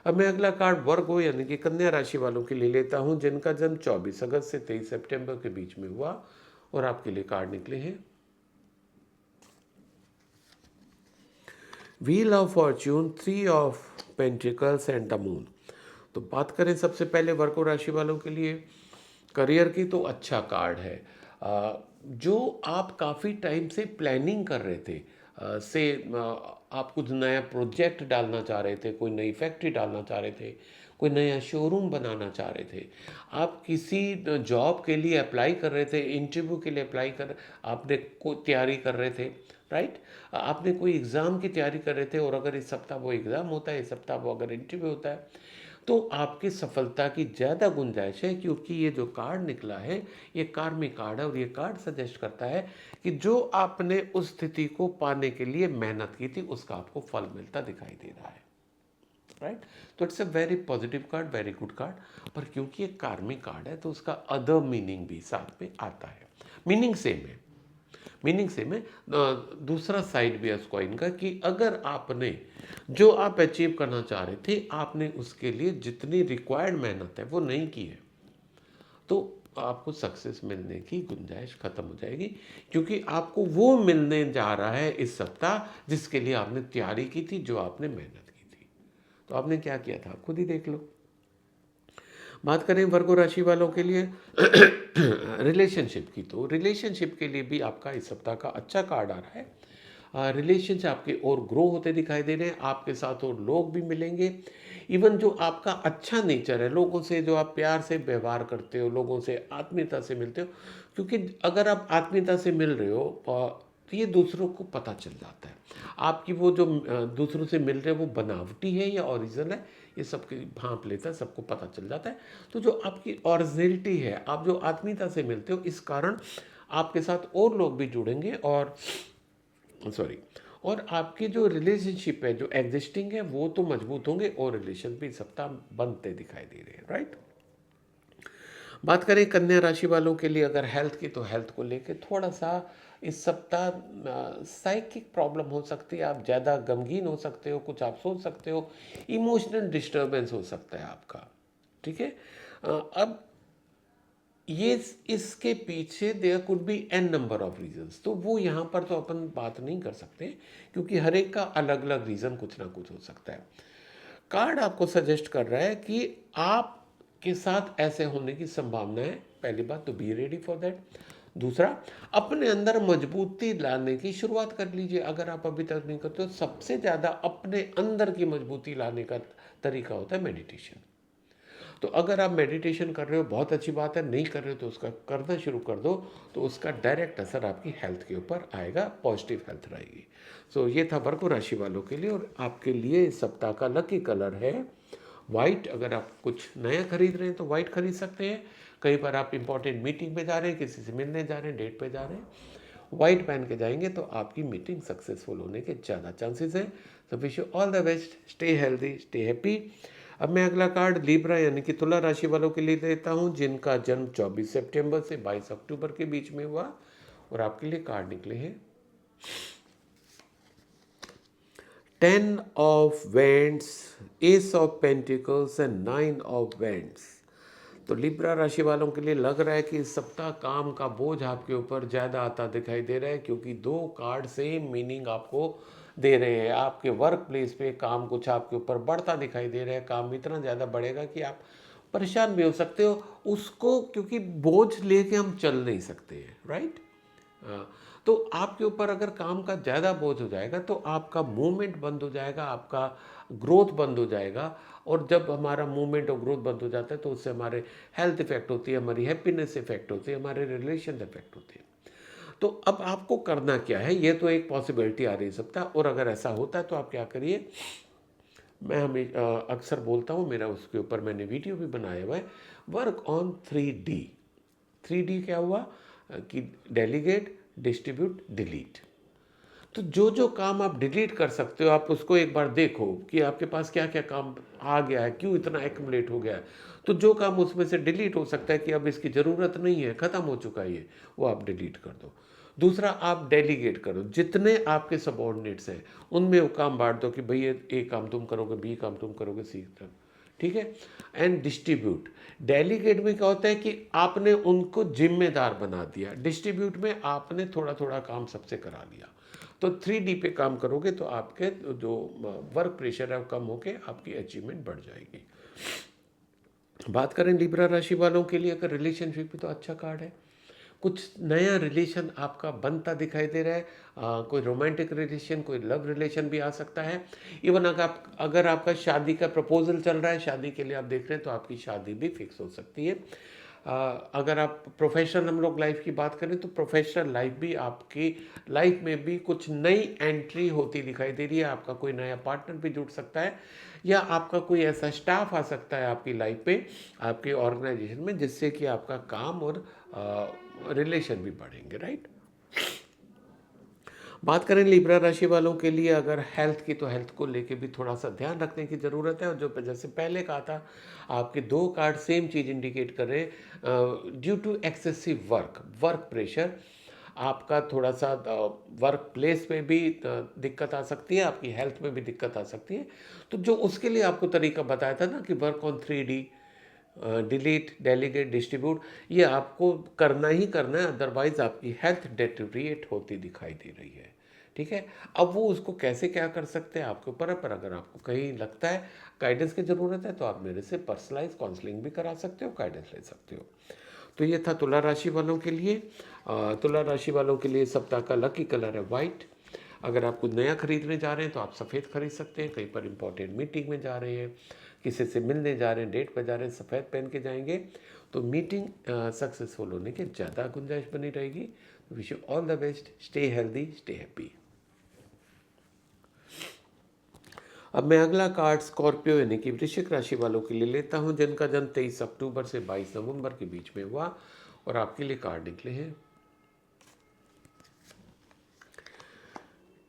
अब मैं अगला कार्ड वर्गो यानी कि कन्या राशि वालों के लिए लेता हूं, जिनका जन्म 24 अगस्त से 23 सितंबर के बीच में हुआ। और आपके लिए कार्ड निकले हैं wheel of Fortune, 3 of pentacles and the moon. तो बात करें सबसे पहले वर्गो राशि वालों के लिए करियर की, तो अच्छा कार्ड है। जो आप काफ़ी टाइम से प्लानिंग कर रहे थे, आप कुछ नया प्रोजेक्ट डालना चाह रहे थे, कोई नई फैक्ट्री डालना चाह रहे थे, कोई नया शोरूम बनाना चाह रहे थे, आप किसी जॉब के लिए अप्लाई कर रहे थे, इंटरव्यू के लिए अप्लाई कर, आपने को तैयारी कर रहे थे, राइट। आपने कोई एग्ज़ाम की तैयारी कर रहे थे, और अगर इस सप्ताह वो एग्ज़ाम होता है, इस सप्ताह वो अगर इंटरव्यू होता है, तो आपकी सफलता की ज़्यादा गुंजाइश है। क्योंकि ये जो कार्ड निकला है ये कार्मिक कार्ड है, और ये कार्ड सजेस्ट करता है कि जो आपने उस स्थिति को पाने के लिए मेहनत की थी उसका आपको फल मिलता दिखाई दे रहा है, राइट। तो it's a very positive card, very good card. पर क्योंकि ये कार्मिक कार्ड है तो उसका अदर मीनिंग भी साथ में आता है। मीनिंग सेम है, मीनिंग सेम है। दूसरा साइड भी है उस कॉइन का कि अगर आपने जो आप अचीव करना चाह रहे थे, आपने उसके लिए जितनी रिक्वायर्ड मेहनत है वो नहीं की है, तो आपको सक्सेस मिलने की गुंजाइश खत्म हो जाएगी। क्योंकि आपको वो मिलने जा रहा है इस सप्ताह जिसके लिए आपने तैयारी की थी, जो आपने मेहनत की थी। तो आपने क्या किया था खुद ही देख लो। बात करें वर्गो राशि वालों के लिए रिलेशनशिप की, तो रिलेशनशिप के लिए भी आपका इस सप्ताह का अच्छा कार्ड आ रहा है। रिलेशनशिप आपके और ग्रो होते दिखाई दे रहे हैं, आपके साथ और लोग भी मिलेंगे। इवन जो आपका अच्छा नेचर है, लोगों से जो आप प्यार से व्यवहार करते हो, लोगों से आत्मीयता से मिलते हो, क्योंकि अगर आप आत्मीयता से मिल रहे हो तो ये दूसरों को पता चल जाता है। आपकी वो जो दूसरों से मिल रहे हैं वो बनावटी है या ओरिजिनल है, ये सबकी भांप लेता है, सबको पता चल जाता है। तो जो आपकी ओरिजिनलिटी है, आप जो आत्मीयता से मिलते हो, इस कारण आपके साथ और लोग भी जुड़ेंगे, और सॉरी, और आपके जो रिलेशनशिप है जो एग्जिस्टिंग है वो तो मजबूत होंगे, और रिलेशन भी सप्ताह बनते दिखाई दे रहे हैं, राइट। बात करें कन्या राशि वालों के लिए अगर हेल्थ की, तो हेल्थ को लेके थोड़ा सा इस सप्ताह साइकिक प्रॉब्लम हो सकती है, आप ज़्यादा गमगीन हो सकते हो, कुछ आप सोच सकते हो, इमोशनल डिस्टर्बेंस हो सकता है आपका, ठीक है। अब ये इसके पीछे there could be an number of reasons, तो वो यहाँ पर तो अपन बात नहीं कर सकते, क्योंकि हर एक का अलग अलग रीज़न कुछ ना कुछ हो सकता है। कार्ड आपको सजेस्ट कर रहा है कि आपके साथ ऐसे होने की संभावना है। पहली बात तो बी रेडी फॉर दैट। दूसरा, अपने अंदर मजबूती लाने की शुरुआत कर लीजिए। अगर आप अभी तक नहीं करते तो सबसे ज़्यादा अपने अंदर की मजबूती लाने का तरीका होता है मेडिटेशन। तो अगर आप मेडिटेशन कर रहे हो बहुत अच्छी बात है, नहीं कर रहे हो तो उसका करना शुरू कर दो, तो उसका डायरेक्ट असर आपकी हेल्थ के ऊपर आएगा, पॉजिटिव हेल्थ रहेगी। सो ये था वर्गो राशि वालों के लिए। और आपके लिए इस सप्ताह का लकी कलर है वाइट। अगर आप कुछ नया खरीद रहे हैं तो वाइट खरीद सकते हैं। कहीं पर आप इंपॉर्टेंट मीटिंग पे जा रहे हैं, किसी से मिलने जा रहे हैं, डेट पे जा रहे हैं, वाइट पहन के जाएंगे तो आपकी मीटिंग सक्सेसफुल होने के ज़्यादा चांसेस हैं। तो wish you all the best, stay healthy, stay happy. अब मैं अगला कार्ड लिब्रा यानी कि तुला राशि वालों के लिए देता हूँ, जिनका जन्म 24 सितंबर से 22 अक्टूबर के बीच में हुआ, और आपके लिए कार्ड निकले हैं 10 of vends, S of pentacles and 9 of vends. तो लिब्रा राशि वालों के लिए लग रहा है कि इस सप्ताह काम का बोझ आपके ऊपर ज़्यादा आता दिखाई दे रहा है, क्योंकि दो कार्ड सेम मीनिंग आपको दे रहे हैं। आपके वर्क प्लेस पे काम कुछ आपके ऊपर बढ़ता दिखाई दे रहा है, काम इतना ज़्यादा बढ़ेगा कि आप परेशान भी हो सकते हो उसको, क्योंकि बोझ लेके हम चल नहीं सकते हैं, राइट। तो आपके ऊपर अगर काम का ज़्यादा बोझ हो जाएगा तो आपका मूवमेंट बंद हो जाएगा, आपका ग्रोथ बंद हो जाएगा, और जब हमारा मूवमेंट और ग्रोथ बंद हो जाता है तो उससे हमारे हेल्थ इफेक्ट होती है, हमारी हैप्पीनेस इफेक्ट होती है, हमारे रिलेशन इफेक्ट होते हैं। तो अब आपको करना क्या है, ये तो एक पॉसिबिलिटी आ रही है सप्ताह, और अगर ऐसा होता है तो आप क्या करिए, मैं हमें अक्सर बोलता हूँ, मेरा उसके ऊपर मैंने वीडियो भी बनाया हुआ है, वर्क ऑन 3D। 3D क्या हुआ कि डेलीगेट, डिस्ट्रीब्यूट, डिलीट। तो जो जो काम आप डिलीट कर सकते हो आप उसको एक बार देखो कि आपके पास क्या क्या काम आ गया है, क्यों इतना एक्यूमुलेट हो गया है। तो जो काम उसमें से डिलीट हो सकता है कि अब इसकी ज़रूरत नहीं है, ख़त्म हो चुका है ये, वो आप डिलीट कर दो। दूसरा, आप डेलीगेट करो, जितने आपके सबॉर्डिनेट्स हैं उनमें वो काम बांट दो कि भाई ये ए काम तुम करोगे, बी काम तुम करोगे, सी काम, ठीक है। एंड डिस्ट्रीब्यूट, डेलीगेट में क्या होता है कि आपने उनको जिम्मेदार बना दिया, डिस्ट्रीब्यूट में आपने थोड़ा थोड़ा काम सबसे करा लिया। तो 3D पे काम करोगे तो आपके जो वर्क प्रेशर है वो कम होके आपकी अचीवमेंट बढ़ जाएगी। बात करें लिब्रा राशि वालों के लिए, अगर रिलेशनशिप में तो अच्छा कार्ड है, कुछ नया रिलेशन आपका बनता दिखाई दे रहा है। कोई रोमांटिक रिलेशन, कोई लव रिलेशन भी आ सकता है। इवन अगर आपका शादी का प्रपोजल चल रहा है, शादी के लिए आप देख रहे हैं, तो आपकी शादी भी फिक्स हो सकती है। अगर आप प्रोफेशनल हम लोग लाइफ की बात करें तो प्रोफेशनल लाइफ भी, आपकी लाइफ में भी कुछ नई एंट्री होती दिखाई दे रही है। आपका कोई नया पार्टनर भी जुड़ सकता है, या आपका कोई ऐसा स्टाफ आ सकता है आपकी लाइफ पे, आपके ऑर्गेनाइजेशन में, जिससे कि आपका काम और रिलेशन भी बढ़ेंगे, राइट। बात करें लिब्रा राशि वालों के लिए अगर हेल्थ की, तो हेल्थ को लेके भी थोड़ा सा ध्यान रखने की ज़रूरत है। और जो जैसे पहले कहा था, आपके दो कार्ड सेम चीज़ इंडिकेट कर रहे हैं, due to excessive work pressure, आपका थोड़ा सा वर्क प्लेस में भी दिक्कत आ सकती है, आपकी हेल्थ में भी दिक्कत आ सकती है। तो जो उसके लिए आपको तरीका बताया था ना कि work on 3D, delete, delegate, distribute, ये आपको करना ही करना है, अदरवाइज आपकी हेल्थ डेटेरिएट होती दिखाई दे रही है, ठीक है। अब वो उसको कैसे क्या कर सकते हैं आपके ऊपर है, पर अगर आपको कहीं लगता है गाइडेंस की ज़रूरत है तो आप मेरे से पर्सनलाइज काउंसलिंग भी करा सकते हो, गाइडेंस ले सकते हो। तो ये था तुला राशि वालों के लिए। तुला राशि वालों के लिए सप्ताह का लकी कलर है वाइट। अगर आप कुछ नया खरीदने जा रहे हैं तो आप सफ़ेद खरीद सकते हैं, कहीं पर इंपॉर्टेंट मीटिंग में जा रहे हैं, किसी से मिलने जा रहे हैं, डेट पर जा रहे हैं, सफ़ेद पहन के जाएंगे तो मीटिंग सक्सेसफुल होने की ज़्यादा गुंजाइश बनी रहेगी। Wish you all the best, stay healthy, stay happy. अब मैं अगला कार्ड स्कॉर्पियो यानी कि वृश्चिक राशि वालों के लिए लेता हूं, जिनका जन्म 23 अक्टूबर से 22 नवंबर के बीच में हुआ, और आपके लिए कार्ड निकले हैं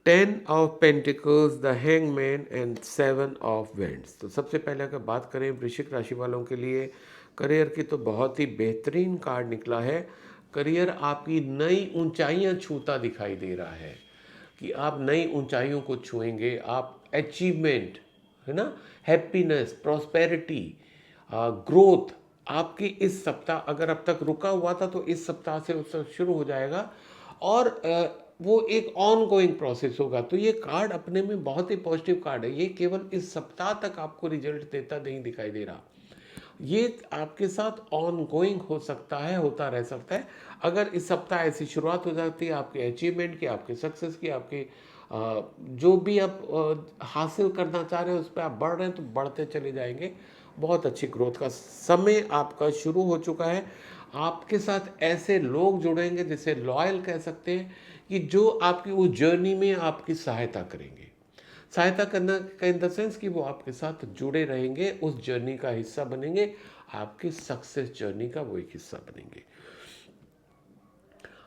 10 of pentacles, the hangman and 7 of vends. तो सबसे पहले अगर बात करें वृश्चिक राशि वालों के लिए करियर की, तो बहुत ही बेहतरीन कार्ड निकला है। करियर आपकी नई ऊंचाइयां छूता दिखाई दे रहा है कि आप नई ऊंचाइयों को छुएंगे, आप अचीवमेंट, है ना, हैप्पीनेस, प्रॉस्पेरिटी, ग्रोथ आपकी इस सप्ताह, अगर अब तक रुका हुआ था तो इस सप्ताह से उससे शुरू हो जाएगा, और वो एक ऑन गोइंग प्रोसेस होगा। तो ये कार्ड अपने में बहुत ही पॉजिटिव कार्ड है, ये केवल इस सप्ताह तक आपको रिजल्ट देता नहीं दिखाई दे रहा, ये आपके साथ ऑन गोइंग हो सकता है, होता रह सकता है। अगर इस सप्ताह ऐसी शुरुआत हो जाती है आपके अचीवमेंट की, आपके सक्सेस की, आपके जो भी आप हासिल करना चाह रहे हैं उस पर आप बढ़ रहे हैं तो बढ़ते चले जाएंगे। बहुत अच्छी ग्रोथ का समय आपका शुरू हो चुका है। आपके साथ ऐसे लोग जुड़ेंगे जिसे लॉयल कह सकते हैं, कि जो आपकी उस जर्नी में आपकी सहायता करेंगे। सहायता करना का इन द सेंस कि वो आपके साथ जुड़े रहेंगे, उस जर्नी का हिस्सा बनेंगे, आपकी सक्सेस जर्नी का वो एक हिस्सा बनेंगे।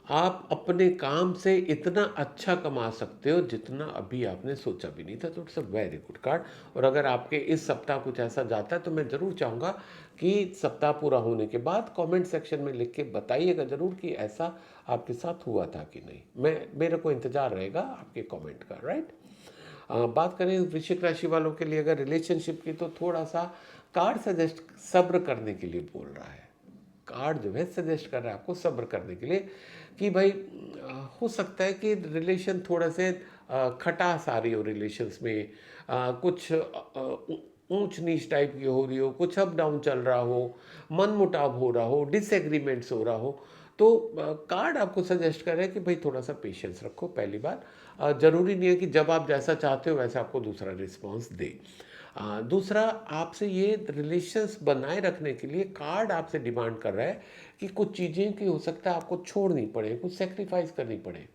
आप अपने काम से इतना अच्छा कमा सकते हो जितना अभी आपने सोचा भी नहीं था, तो it's a very good card. और अगर आपके इस सप्ताह कुछ ऐसा जाता है तो मैं ज़रूर चाहूँगा कि सप्ताह पूरा होने के बाद कमेंट सेक्शन में लिख के बताइएगा ज़रूर कि ऐसा आपके साथ हुआ था कि नहीं। मेरे को इंतज़ार रहेगा आपके कमेंट का, राइट। बात करें वृश्चिक राशि वालों के लिए अगर रिलेशनशिप की, तो थोड़ा सा कार्ड सजेस्ट सब्र करने के लिए बोल रहा है। कार्ड जो है सजेस्ट कर रहा है आपको सब्र करने के लिए कि भाई हो सकता है कि रिलेशन थोड़ा से खटास आ रही हो रिलेशंस में, कुछ ऊंच नीच टाइप की हो रही हो, कुछ अप डाउन चल रहा हो, मन मुटाव हो रहा हो, डिसएग्रीमेंट्स हो रहा हो, तो कार्ड आपको सजेस्ट कर रहे हैं कि भाई थोड़ा सा पेशेंस रखो। पहली बात, ज़रूरी नहीं है कि जब आप जैसा चाहते हो वैसा आपको दूसरा रिस्पॉन्स दे। दूसरा, आपसे ये रिलेशंस बनाए रखने के लिए कार्ड आपसे डिमांड कर रहा है कि कुछ चीज़ें की हो सकता है आपको छोड़नी पड़े, कुछ सेक्रीफाइस करनी पड़े।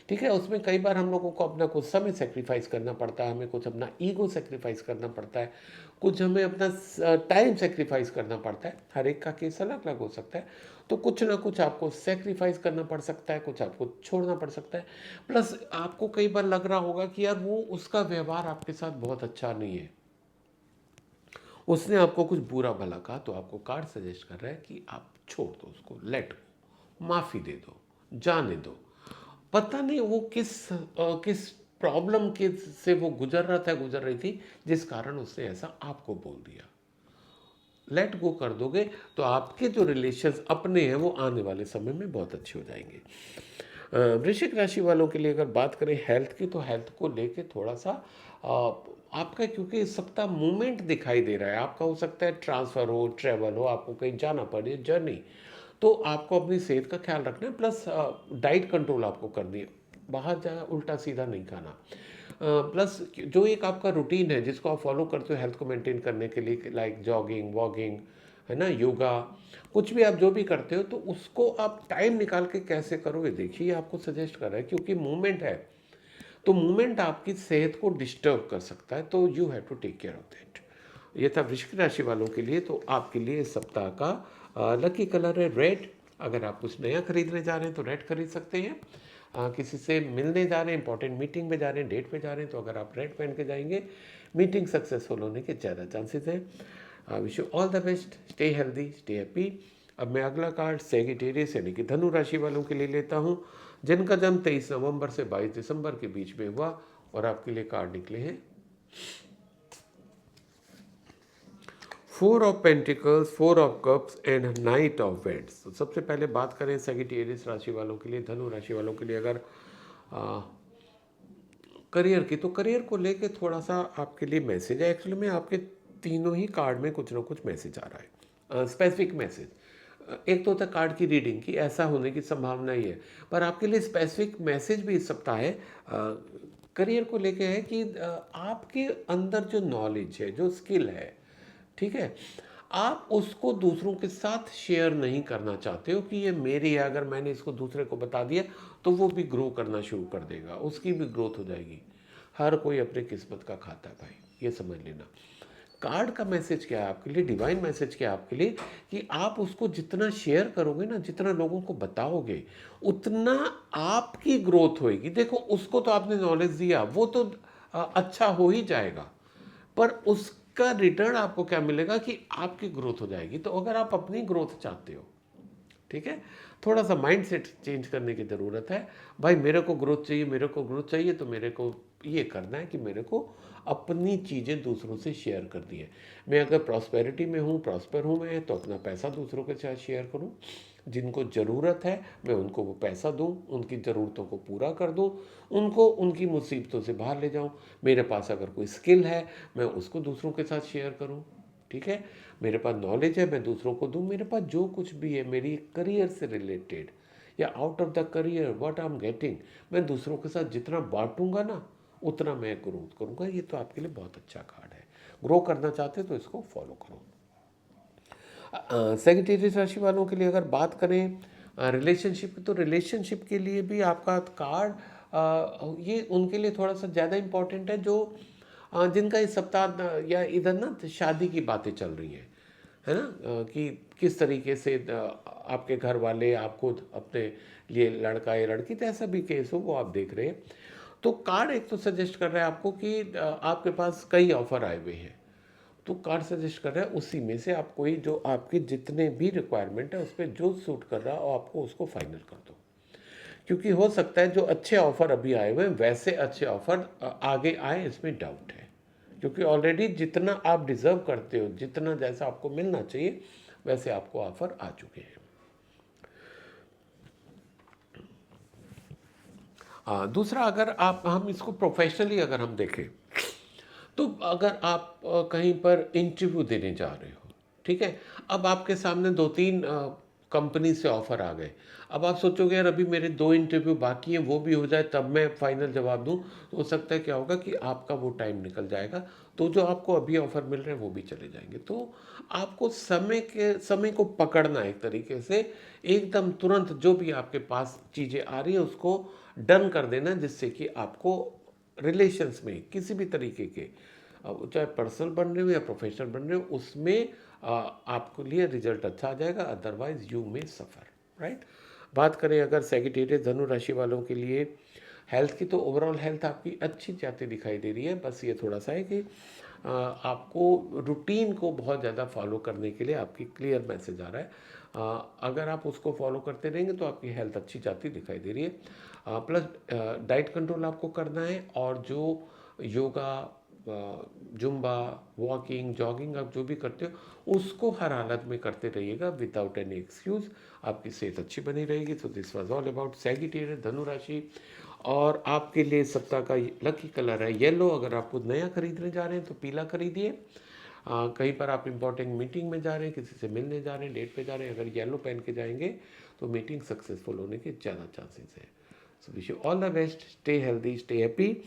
ठीक है, उसमें कई बार हम लोगों को अपना कुछ समय सेक्रीफाइस करना पड़ता है, हमें कुछ अपना ईगो सेक्रीफाइस करना पड़ता है, कुछ हमें अपना टाइम सेक्रीफाइस करना पड़ता है। हर एक का केस अलग अलग हो सकता है, तो कुछ ना कुछ आपको सेक्रीफाइस करना पड़ सकता है, कुछ आपको छोड़ना पड़ सकता है। प्लस आपको कई बार लग रहा होगा कि यार वो उसका व्यवहार आपके साथ बहुत अच्छा नहीं है, उसने आपको कुछ बुरा भला कहा, तो आपको कार्ड सजेस्ट कर रहा है कि आप छोड़ दो उसको, लेट गो, माफ़ी दे दो, जाने दो। पता नहीं वो किस प्रॉब्लम के से वो गुजर रहा था, गुजर रही थी, जिस कारण उसने ऐसा आपको बोल दिया। लेट गो कर दोगे तो आपके जो रिलेशंस अपने हैं वो आने वाले समय में बहुत अच्छे हो जाएंगे। वृश्चिक राशि वालों के लिए अगर बात करें हेल्थ की, तो हेल्थ को लेके थोड़ा सा आपका, क्योंकि इस सप्ताह मूवमेंट दिखाई दे रहा है, आपका हो सकता है ट्रांसफ़र हो, ट्रैवल हो, आपको कहीं जाना पड़े, जर्नी, तो आपको अपनी सेहत का ख्याल रखना है। प्लस डाइट कंट्रोल आपको करनी है, बाहर जाए उल्टा सीधा नहीं खाना। प्लस जो एक आपका रूटीन है जिसको आप फॉलो करते हो हेल्थ को मेंटेन करने के लिए, लाइक जॉगिंग, वॉकिंग, है ना, योगा, कुछ भी आप जो भी करते हो, तो उसको आप टाइम निकाल के कैसे करोगे, देखिए आपको सजेस्ट कर रहा है, क्योंकि मूवमेंट है, तो मूवमेंट आपकी सेहत को डिस्टर्ब कर सकता है, तो you have to take care of that. ये था वृश्चिक राशि वालों के लिए। तो आपके लिए इस सप्ताह का लकी कलर है रेड। अगर आप कुछ नया खरीदने जा रहे हैं तो रेड खरीद सकते हैं। किसी से मिलने जा रहे हैं, इंपॉर्टेंट मीटिंग में जा रहे हैं, डेट पे जा रहे हैं, तो अगर आप रेड पहन के जाएंगे, मीटिंग सक्सेसफुल होने के ज़्यादा चांसेस हैं। Wish you all the best, stay healthy, stay happy. अब मैं अगला कार्ड सेगिटेरियस यानी कि धनु राशि वालों के लिए लेता हूँ, जिनका जन्म 23 नवंबर से 22 दिसंबर के बीच में हुआ, और आपके लिए कार्ड निकले हैं 4 of pentacles, 4 of cups and night of vents. तो सबसे पहले बात करें सेगिटेरियस राशि वालों के लिए, धनु राशि वालों के लिए अगर करियर की, तो करियर को लेके थोड़ा सा आपके लिए मैसेज है। एक्चुअली में आपके तीनों ही कार्ड में कुछ ना कुछ मैसेज आ रहा है, स्पेसिफिक मैसेज। एक तो होता है कार्ड की रीडिंग की ऐसा होने की संभावना ही है, पर आपके लिए स्पेसिफिक मैसेज भी इस सप्ताह है करियर को लेके है कि आपके अंदर जो नॉलेज है, जो स्किल है, ठीक है, आप उसको दूसरों के साथ शेयर नहीं करना चाहते हो कि ये मेरी है, अगर मैंने इसको दूसरे को बता दिया तो वो भी ग्रो करना शुरू कर देगा, उसकी भी ग्रोथ हो जाएगी। हर कोई अपनी किस्मत का खाता है भाई, ये समझ लेना। कार्ड का मैसेज क्या है आपके लिए, डिवाइन मैसेज क्या है आपके लिए, कि आप उसको जितना शेयर करोगे ना, जितना लोगों को बताओगे, उतना आपकी ग्रोथ होएगी। देखो, उसको तो आपने नॉलेज दिया, वो तो अच्छा हो ही जाएगा, पर उसका रिटर्न आपको क्या मिलेगा कि आपकी ग्रोथ हो जाएगी। तो अगर आप अपनी ग्रोथ चाहते हो, ठीक है, थोड़ा सा माइंड सेट चेंज करने की ज़रूरत है। भाई मेरे को ग्रोथ चाहिए, मेरे को ग्रोथ चाहिए, तो मेरे को ये करना है कि मेरे को अपनी चीज़ें दूसरों से शेयर करनी है। मैं अगर प्रॉस्पेरिटी में हूँ, प्रॉस्पर हूँ मैं, तो अपना पैसा दूसरों के साथ शेयर करूँ। जिनको ज़रूरत है मैं उनको वो पैसा दूँ, उनकी ज़रूरतों को पूरा कर दूँ, उनको उनकी मुसीबतों से बाहर ले जाऊँ। मेरे पास अगर कोई स्किल है मैं उसको दूसरों के साथ शेयर करूँ, ठीक है, मेरे पास नॉलेज है मैं दूसरों को दूँ। मेरे पास जो कुछ भी है मेरी करियर से रिलेटेड या out of the career what I am getting, मैं दूसरों के साथ जितना बांटूंगा ना, उतना मैं ग्रोथ करूंगा। ये तो आपके लिए बहुत अच्छा कार्ड है। ग्रो करना चाहते हो तो इसको फॉलो करो। सेगिटेरियस राशि वालों के लिए अगर बात करें रिलेशनशिप, तो रिलेशनशिप के लिए भी आपका कार्ड ये उनके लिए थोड़ा सा ज़्यादा इम्पोर्टेंट है, जो जिनका इस सप्ताह या इधर ना शादी की बातें चल रही हैं, है ना, कि किस तरीके से आपके घर वाले, आप खुद अपने लिए, लड़का या लड़की, तो ऐसा भी केस हो वो आप देख रहे हैं। तो कार्ड एक तो सजेस्ट कर रहा है आपको कि आपके पास कई ऑफर आए हुए हैं, तो कार्ड सजेस्ट कर रहा है उसी में से आप कोई जो आपके जितने भी रिक्वायरमेंट है उस पर जो सूट कर रहा है आपको उसको फाइनल कर दो। क्योंकि हो सकता है जो अच्छे ऑफर अभी आए हुए हैं वैसे अच्छे ऑफर आगे आए, इसमें डाउट है। क्योंकि ऑलरेडी जितना आप डिजर्व करते हो, जितना जैसा आपको मिलना चाहिए वैसे आपको ऑफर आ चुके हैं। दूसरा, अगर आप, हम इसको प्रोफेशनली अगर हम देखें, तो अगर आप कहीं पर इंटरव्यू देने जा रहे हो, ठीक है, अब आपके सामने दो तीन कंपनी से ऑफर आ गए। अब आप सोचोगे यार अभी मेरे दो इंटरव्यू बाकी हैं, वो भी हो जाए तब मैं फाइनल जवाब दूं, तो हो सकता है क्या होगा कि आपका वो टाइम निकल जाएगा, तो जो आपको अभी ऑफर मिल रहे हैं वो भी चले जाएंगे। तो आपको समय को पकड़ना है एक तरीके से, एकदम तुरंत जो भी आपके पास चीज़ें आ रही है उसको डन कर देना, जिससे कि आपको रिलेशंस में किसी भी तरीके के, चाहे पर्सनल बन रहे हो या प्रोफेशनल बन रहे हो, उसमें आपके लिए रिजल्ट अच्छा आ जाएगा, अदरवाइज यू में सफ़र, राइट। बात करें अगर सेगिटेरियस धनु राशि वालों के लिए हेल्थ की, तो ओवरऑल हेल्थ आपकी अच्छी जाती दिखाई दे रही है। बस ये थोड़ा सा है कि आपको रूटीन को बहुत ज़्यादा फॉलो करने के लिए आपकी क्लियर मैसेज आ रहा है। अगर आप उसको फॉलो करते रहेंगे तो आपकी हेल्थ अच्छी जाती दिखाई दे रही है। प्लस डाइट कंट्रोल आपको करना है, और जो योगा, जुम्बा, वॉकिंग, जॉगिंग आप जो भी करते हो उसको हर हालत में करते रहिएगा विदाउट एनी एक्सक्यूज़, आपकी सेहत अच्छी बनी रहेगी। तो this was all about Sagittarius धनु राशि। और आपके लिए सप्ताह का लकी कलर है येलो। अगर आप कुछ नया खरीदने जा रहे हैं तो पीला खरीदिए। कहीं पर आप इंपॉर्टेंट मीटिंग में जा रहे हैं, किसी से मिलने जा रहे हैं, डेट पे जा रहे हैं, अगर येलो पहन के जाएंगे तो मीटिंग सक्सेसफुल होने के ज़्यादा चांसेस हैं। So wish you all the best, stay healthy, stay happy.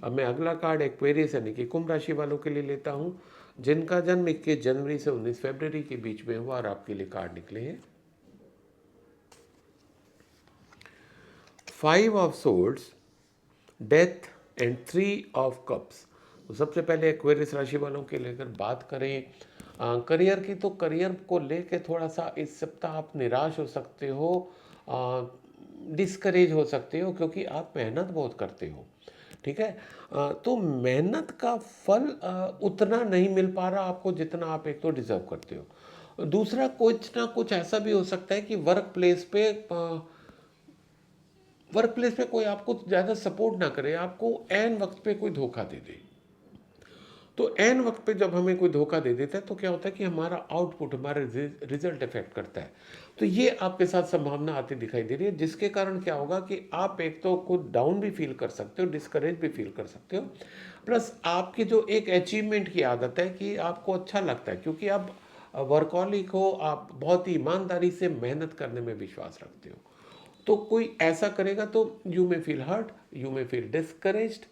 अब मैं अगला कार्ड एक्वेरियस यानी कि कुंभ राशि वालों के लिए लेता हूँ, जिनका जन्म 21 जनवरी से 19 फरवरी के बीच में हुआ, और आपके लिए कार्ड निकले हैं 5 of swords, death and 3 of cups. तो सबसे पहले एक्वेरियस राशि वालों के लेकर बात करें करियर की, तो करियर को लेकर थोड़ा सा इस सप्ताह आप निराश हो सकते हो, डिस्करेज हो सकते हो, क्योंकि आप मेहनत बहुत करते हो, ठीक है। तो मेहनत का फल उतना नहीं मिल पा रहा आपको जितना आप एक तो डिजर्व करते हो। दूसरा, कुछ ना कुछ ऐसा भी हो सकता है कि वर्क प्लेस पे कोई आपको ज़्यादा सपोर्ट ना करे, आपको एन वक्त पे कोई धोखा दे दे। तो एन वक्त पे जब हमें कोई धोखा दे देता है तो क्या होता है कि हमारा आउटपुट, हमारा रिजल्ट इफेक्ट करता है। तो ये आपके साथ संभावना आती दिखाई दे रही है, जिसके कारण क्या होगा कि आप एक तो खुद डाउन भी फील कर सकते हो, डिस्करेज भी फील कर सकते हो। प्लस आपकी जो एक अचीवमेंट की आदत है कि आपको अच्छा लगता है, क्योंकि आप वर्कहॉलिक हो, आप बहुत ही ईमानदारी से मेहनत करने में विश्वास रखते हो। तो कोई ऐसा करेगा तो यू में फील हर्ट, यू में फील डिस्करेज्ड,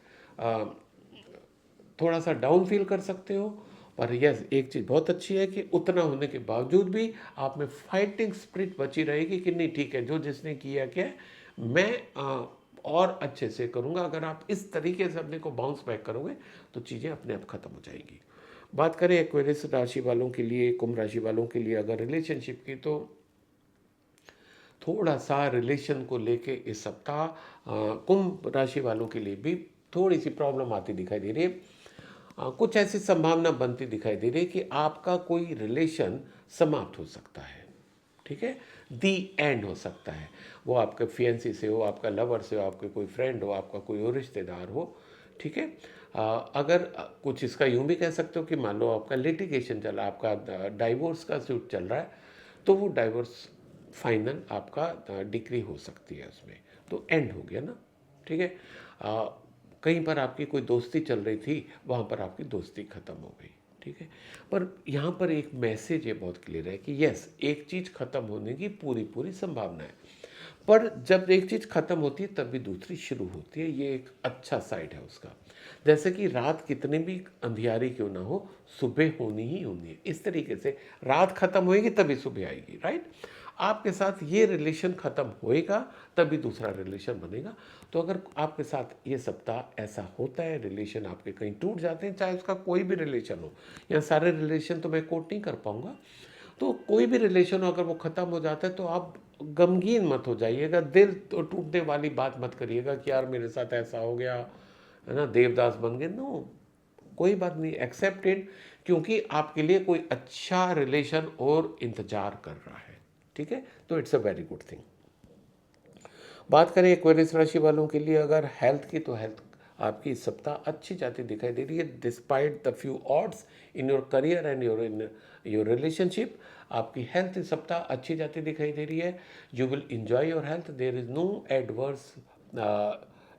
थोड़ा सा डाउन फील कर सकते हो। पर यस, एक चीज़ बहुत अच्छी है कि उतना होने के बावजूद भी आप में फाइटिंग स्पिरिट बची रहेगी कि नहीं ठीक है, जो जिसने किया क्या मैं और अच्छे से करूँगा। अगर आप इस तरीके से अपने को बाउंस बैक करोगे तो चीज़ें अपने आप खत्म हो जाएगी। बात करें एक्वेरियस राशि वालों के लिए, कुंभ राशि वालों के लिए अगर रिलेशनशिप की, तो थोड़ा सा रिलेशन को लेके इस सप्ताह कुंभ राशि वालों के लिए भी थोड़ी सी प्रॉब्लम आती दिखाई दे रही है। कुछ ऐसी संभावना बनती दिखाई दे रही है कि आपका कोई रिलेशन समाप्त हो सकता है, ठीक है, दी एंड हो सकता है। वो आपके फियंसी से हो, आपका लवर से हो, आपके कोई फ्रेंड हो, आपका कोई और रिश्तेदार हो, ठीक है। अगर कुछ इसका यूं भी कह सकते हो कि मान लो आपका लिटिगेशन चल रहा है, आपका डाइवोर्स का सूट चल रहा है, तो वो डाइवोर्स फाइनल आपका डिक्री हो सकती है उसमें, तो एंड हो गया ना, ठीक है। कहीं पर आपकी कोई दोस्ती चल रही थी, वहाँ पर आपकी दोस्ती ख़त्म हो गई, ठीक है। पर यहाँ पर एक मैसेज ये बहुत क्लियर है कि यस, एक चीज़ ख़त्म होने की पूरी पूरी संभावना है, पर जब एक चीज़ ख़त्म होती है तभी दूसरी शुरू होती है, ये एक अच्छा साइड है उसका। जैसे कि रात कितनी भी अंधियारी क्यों ना हो, सुबह होनी ही होनी है। इस तरीके से रात ख़त्म होएगी तभी सुबह आएगी, राइट। आपके साथ ये रिलेशन ख़त्म होएगा तभी दूसरा रिलेशन बनेगा। तो अगर आपके साथ ये सप्ताह ऐसा होता है, रिलेशन आपके कहीं टूट जाते हैं, चाहे उसका कोई भी रिलेशन हो, या सारे रिलेशन तो मैं कोट नहीं कर पाऊँगा, तो कोई भी रिलेशन अगर वो ख़त्म हो जाता है तो आप गमगीन मत हो जाइएगा, दिल तो टूटने वाली बात मत करिएगा कि यार मेरे साथ ऐसा हो गया, है ना, देवदास बन गए। नो, कोई बात नहीं, एक्सेप्ट इट, क्योंकि आपके लिए कोई अच्छा रिलेशन और इंतजार कर रहा है। ठीक है, तो it's a very good thing. बात करें एक्वेरियस राशि वालों के लिए अगर हेल्थ की, तो हेल्थ आपकी इस सप्ताह अच्छी जाती दिखाई दे रही है, despite the few odds in your career and your relationship. आपकी हेल्थ इस सप्ताह अच्छी जाती दिखाई दे रही है। You will enjoy your health, there is no adverse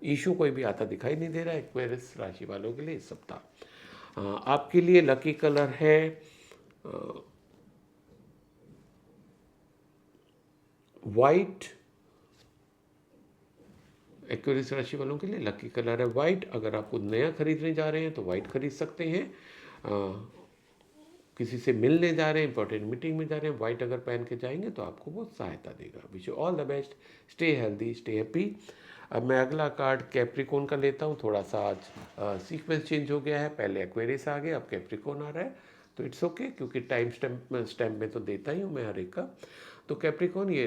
issue कोई भी आता दिखाई नहीं दे रहा है एक्वेरियस राशि वालों के लिए इस सप्ताह। आपके लिए लकी कलर है वाइट। एक्वेरियस राशि वालों के लिए लकी कलर है वाइट। अगर आप कुछ नया खरीदने जा रहे हैं तो वाइट खरीद सकते हैं। किसी से मिलने जा रहे हैं, इंपॉर्टेंट मीटिंग में जा रहे हैं, वाइट अगर पहन के जाएंगे तो आपको वो सहायता देगा। Wish you all the best, stay healthy, stay happy. अब मैं अगला कार्ड कैप्रिकॉन का लेता हूँ। थोड़ा सा आज सीक्वेंस चेंज हो गया है, पहले एक्वेरियस आ गया, अब कैप्रिकॉन आ रहा है, तो इट्स ओके, क्योंकि टाइम स्टैम्प में तो देता ही हूँ मैं हर एक का। तो कैप्रिकॉन ये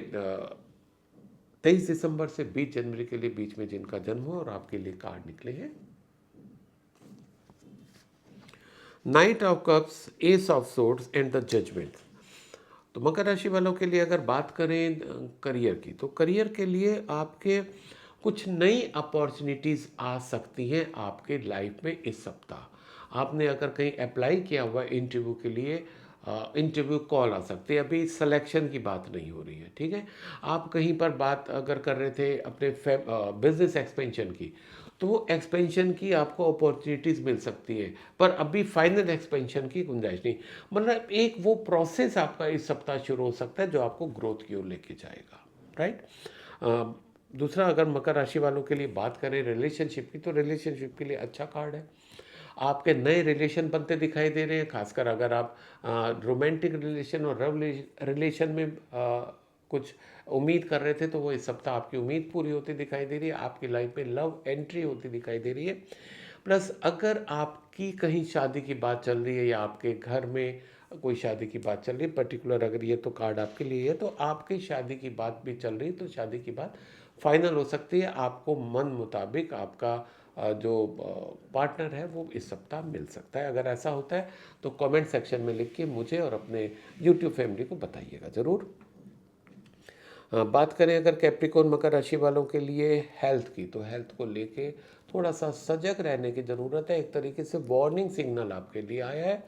23 दिसंबर से 20 जनवरी के लिए बीच में जिनका जन्म हो, और आपके लिए कार्ड निकले हैं knight of cups, ace of swords and the judgement. तो मकर राशि वालों के लिए अगर बात करें करियर की, तो करियर के लिए आपके कुछ नई अपॉर्चुनिटीज़ आ सकती हैं आपके लाइफ में इस सप्ताह। आपने अगर कहीं अप्लाई किया हुआ इंटरव्यू के लिए, इंटरव्यू कॉल आ सकती है, अभी सिलेक्शन की बात नहीं हो रही है। ठीक है, आप कहीं पर बात अगर कर रहे थे अपने बिजनेस एक्सपेंशन की, तो वो एक्सपेंशन की आपको अपॉर्चुनिटीज़ मिल सकती है, पर अभी फाइनल एक्सपेंशन की गुंजाइश नहीं। मतलब एक वो प्रोसेस आपका इस सप्ताह शुरू हो सकता है जो आपको ग्रोथ की ओर लेके जाएगा। राइट। दूसरा, अगर मकर राशि वालों के लिए बात करें रिलेशनशिप की, तो रिलेशनशिप के लिए अच्छा कार्ड है। आपके नए रिलेशन बनते दिखाई दे रहे हैं, खासकर अगर आप रोमांटिक रिलेशन और लव रिलेशन में कुछ उम्मीद कर रहे थे, तो वो इस सप्ताह आपकी उम्मीद पूरी होती दिखाई दे रही है। आपकी लाइफ में लव एंट्री होती दिखाई दे रही है। प्लस अगर आपकी कहीं शादी की बात चल रही है या आपके घर में कोई शादी की बात चल रही है, पर्टिकुलर अगर ये तो कार्ड आपके लिए है, तो आपकी शादी की बात भी चल रही है, तो शादी की बात फाइनल हो सकती है। आपको मन मुताबिक आपका जो पार्टनर है वो इस सप्ताह मिल सकता है। अगर ऐसा होता है तो कमेंट सेक्शन में लिख के मुझे और अपने यूट्यूब फैमिली को बताइएगा ज़रूर। बात करें अगर कैप्रिकॉन मकर राशि वालों के लिए हेल्थ की, तो हेल्थ को लेके थोड़ा सा सजग रहने की ज़रूरत है। एक तरीके से वार्निंग सिग्नल आपके लिए आया है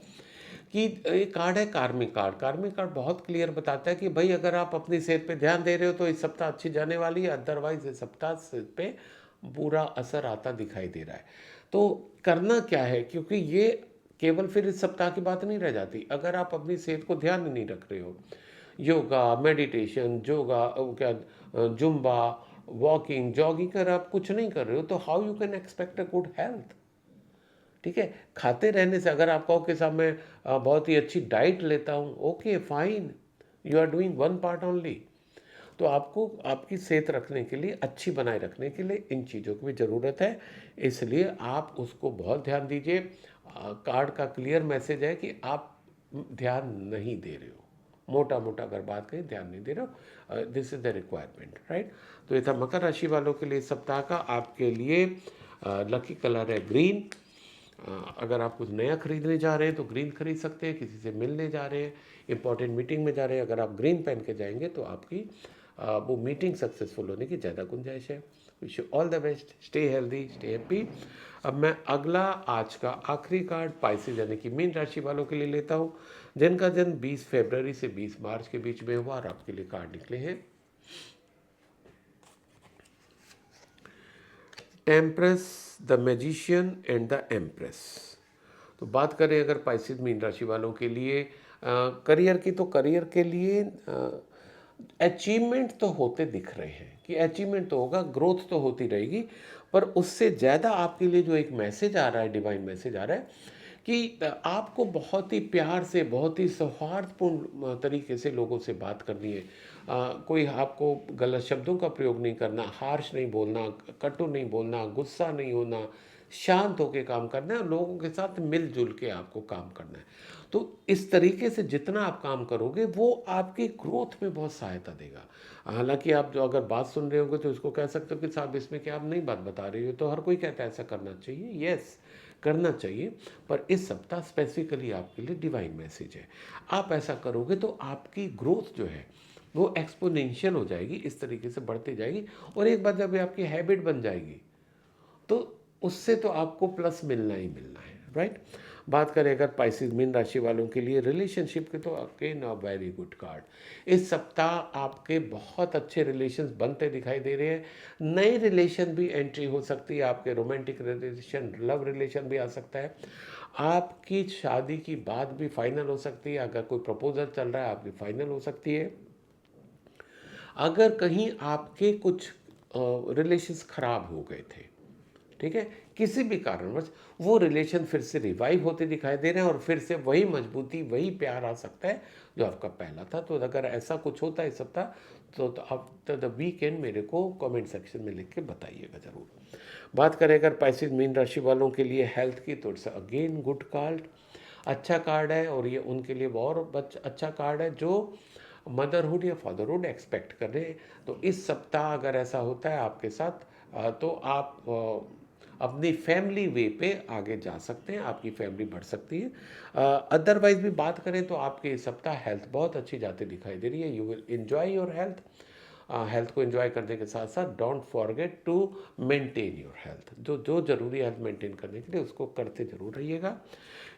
कि एक कार्ड है कार्मिक कार्ड। कार्मिक कार्ड बहुत क्लियर बताता है कि भाई अगर आप अपनी सेहत पे ध्यान दे रहे हो तो इस सप्ताह अच्छी जाने वाली है, अदरवाइज इस सप्ताह सेहत पे बुरा असर आता दिखाई दे रहा है। तो करना क्या है, क्योंकि ये केवल फिर इस सप्ताह की बात नहीं रह जाती। अगर आप अपनी सेहत को ध्यान नहीं रख रहे हो, योगा, मेडिटेशन, जोगा, क्या, जुम्बा, वॉकिंग, जॉगिंग कर आप कुछ नहीं कर रहे हो, तो how you can expect a good health. ठीक है, खाते रहने से अगर आप कहो कि साहब मैं बहुत ही अच्छी डाइट लेता हूँ, okay fine, you are doing one part only. तो आपको आपकी सेहत रखने के लिए, अच्छी बनाए रखने के लिए इन चीज़ों की भी ज़रूरत है, इसलिए आप उसको बहुत ध्यान दीजिए। कार्ड का क्लियर मैसेज है कि आप ध्यान नहीं दे रहे हो, मोटा मोटा अगर बात करें ध्यान नहीं दे रहे हो, this is the requirement. Right. तो ये था मकर राशि वालों के लिए सप्ताह का। आपके लिए लकी कलर है ग्रीन। अगर आप कुछ नया खरीदने जा रहे हैं तो ग्रीन खरीद सकते हैं, किसी से मिलने जा रहे हैं, इंपॉर्टेंट मीटिंग में जा रहे हैं, अगर आप ग्रीन पहन के जाएंगे तो आपकी वो मीटिंग सक्सेसफुल होने की ज़्यादा गुंजाइश है। Wish you all the best, stay healthy, stay happy. अब मैं अगला आज का आखिरी कार्ड पाइसेस यानी कि मीन राशि वालों के लिए लेता हूँ, जिनका जन्म 20 फरवरी से 20 मार्च के बीच में हुआ, और आपके लिए कार्ड निकले हैं temperance, the magician and the empress. तो बात करें अगर पाइसेस मीन राशि वालों के लिए करियर की, तो करियर के लिए अचीवमेंट तो होते दिख रहे हैं कि अचीवमेंट तो होगा, ग्रोथ तो होती रहेगी, पर उससे ज़्यादा आपके लिए जो एक मैसेज आ रहा है, डिवाइन मैसेज आ रहा है कि आपको बहुत ही प्यार से, बहुत ही सौहार्दपूर्ण तरीके से लोगों से बात करनी है। कोई आपको गलत शब्दों का प्रयोग नहीं करना, हार्श नहीं बोलना, कटु नहीं बोलना, गुस्सा नहीं होना, शांत होकर काम करना है और लोगों के साथ मिलजुल के आपको काम करना है। तो इस तरीके से जितना आप काम करोगे वो आपकी ग्रोथ में बहुत सहायता देगा। हालांकि आप जो अगर बात सुन रहे होंगे तो इसको कह सकते हो कि साहब इसमें क्या आप नई बात बता रही हो, तो हर कोई कहता है ऐसा करना चाहिए। यस, करना चाहिए, पर इस सप्ताह स्पेसिफिकली आपके लिए डिवाइन मैसेज है। आप ऐसा करोगे तो आपकी ग्रोथ जो है वो एक्सपोनेंशियल हो जाएगी, इस तरीके से बढ़ती जाएगी। और एक बार जब ये आपकी हैबिट बन जाएगी तो उससे तो आपको प्लस मिलना ही मिलना है, राइट। बात करें अगर स्पाइसिस मीन राशि वालों के लिए रिलेशनशिप के, तो again a very good card. इस सप्ताह आपके बहुत अच्छे रिलेशंस बनते दिखाई दे रहे हैं। नए रिलेशन भी एंट्री हो सकती है, आपके रोमांटिक रिलेशन, लव रिलेशन भी आ सकता है। आपकी शादी की बात भी फाइनल हो सकती है, अगर कोई प्रपोजल चल रहा है आपकी फाइनल हो सकती है। अगर कहीं आपके कुछ रिलेशंस खराब हो गए थे, ठीक है, किसी भी कारणवश, वो रिलेशन फिर से रिवाइव होते दिखाई दे रहे हैं और फिर से वही मजबूती, वही प्यार आ सकता है जो आपका पहला था। तो अगर ऐसा कुछ होता है इस सप्ताह तो आफ्टर द वीकेंड मेरे को कमेंट सेक्शन में लिख के बताइएगा ज़रूर। बात करें अगर स्पाइसिस मीन राशि वालों के लिए हेल्थ की, तो इट्स अगेन गुड कार्ड, अच्छा कार्ड है। और ये उनके लिए बहुत अच्छा कार्ड है जो मदरहुड या फादरहुड एक्सपेक्ट कर रहे हैं। तो इस सप्ताह अगर ऐसा होता है आपके साथ तो आप अपनी फैमिली वे पे आगे जा सकते हैं, आपकी फैमिली बढ़ सकती है। अदरवाइज भी बात करें तो आपके इस सप्ताह हेल्थ बहुत अच्छी जाती दिखाई दे रही है। You will enjoy your health. Health को एंजॉय करने के साथ साथ don't forget to maintain your health. जो जो जरूरी है हेल्थ मेंटेन करने के लिए उसको करते जरूर रहिएगा।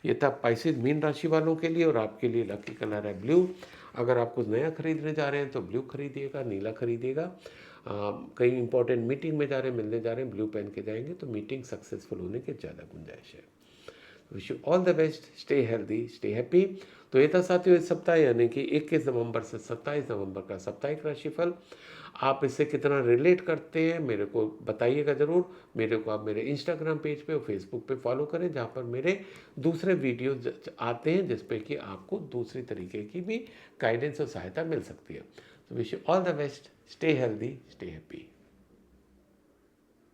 ये था स्पाइसिस मीन राशि वालों के लिए। और आपके लिए लकी कलर है ब्लू। अगर आप कुछ नया खरीदने जा रहे हैं तो ब्लू खरीदिएगा, नीला खरीदिएगा। कहीं इंपॉर्टेंट मीटिंग में जा रहे हैं, मिलने जा रहे हैं, ब्लू पहन के जाएंगे तो मीटिंग सक्सेसफुल होने की ज़्यादा गुंजाइश है। Wish you all the best, stay healthy, stay happy. तो ये था साथियों इस सप्ताह यानी कि 21 नवंबर से 27 नवंबर का साप्ताहिक राशिफल। आप इससे कितना रिलेट करते हैं मेरे को बताइएगा ज़रूर। मेरे को आप मेरे इंस्टाग्राम पेज पे और फेसबुक पे फॉलो करें, जहाँ पर मेरे दूसरे वीडियोज आते हैं जिस पे कि आपको दूसरी तरीके की भी गाइडेंस और सहायता मिल सकती है। तो wish you all the best, stay healthy, stay happy.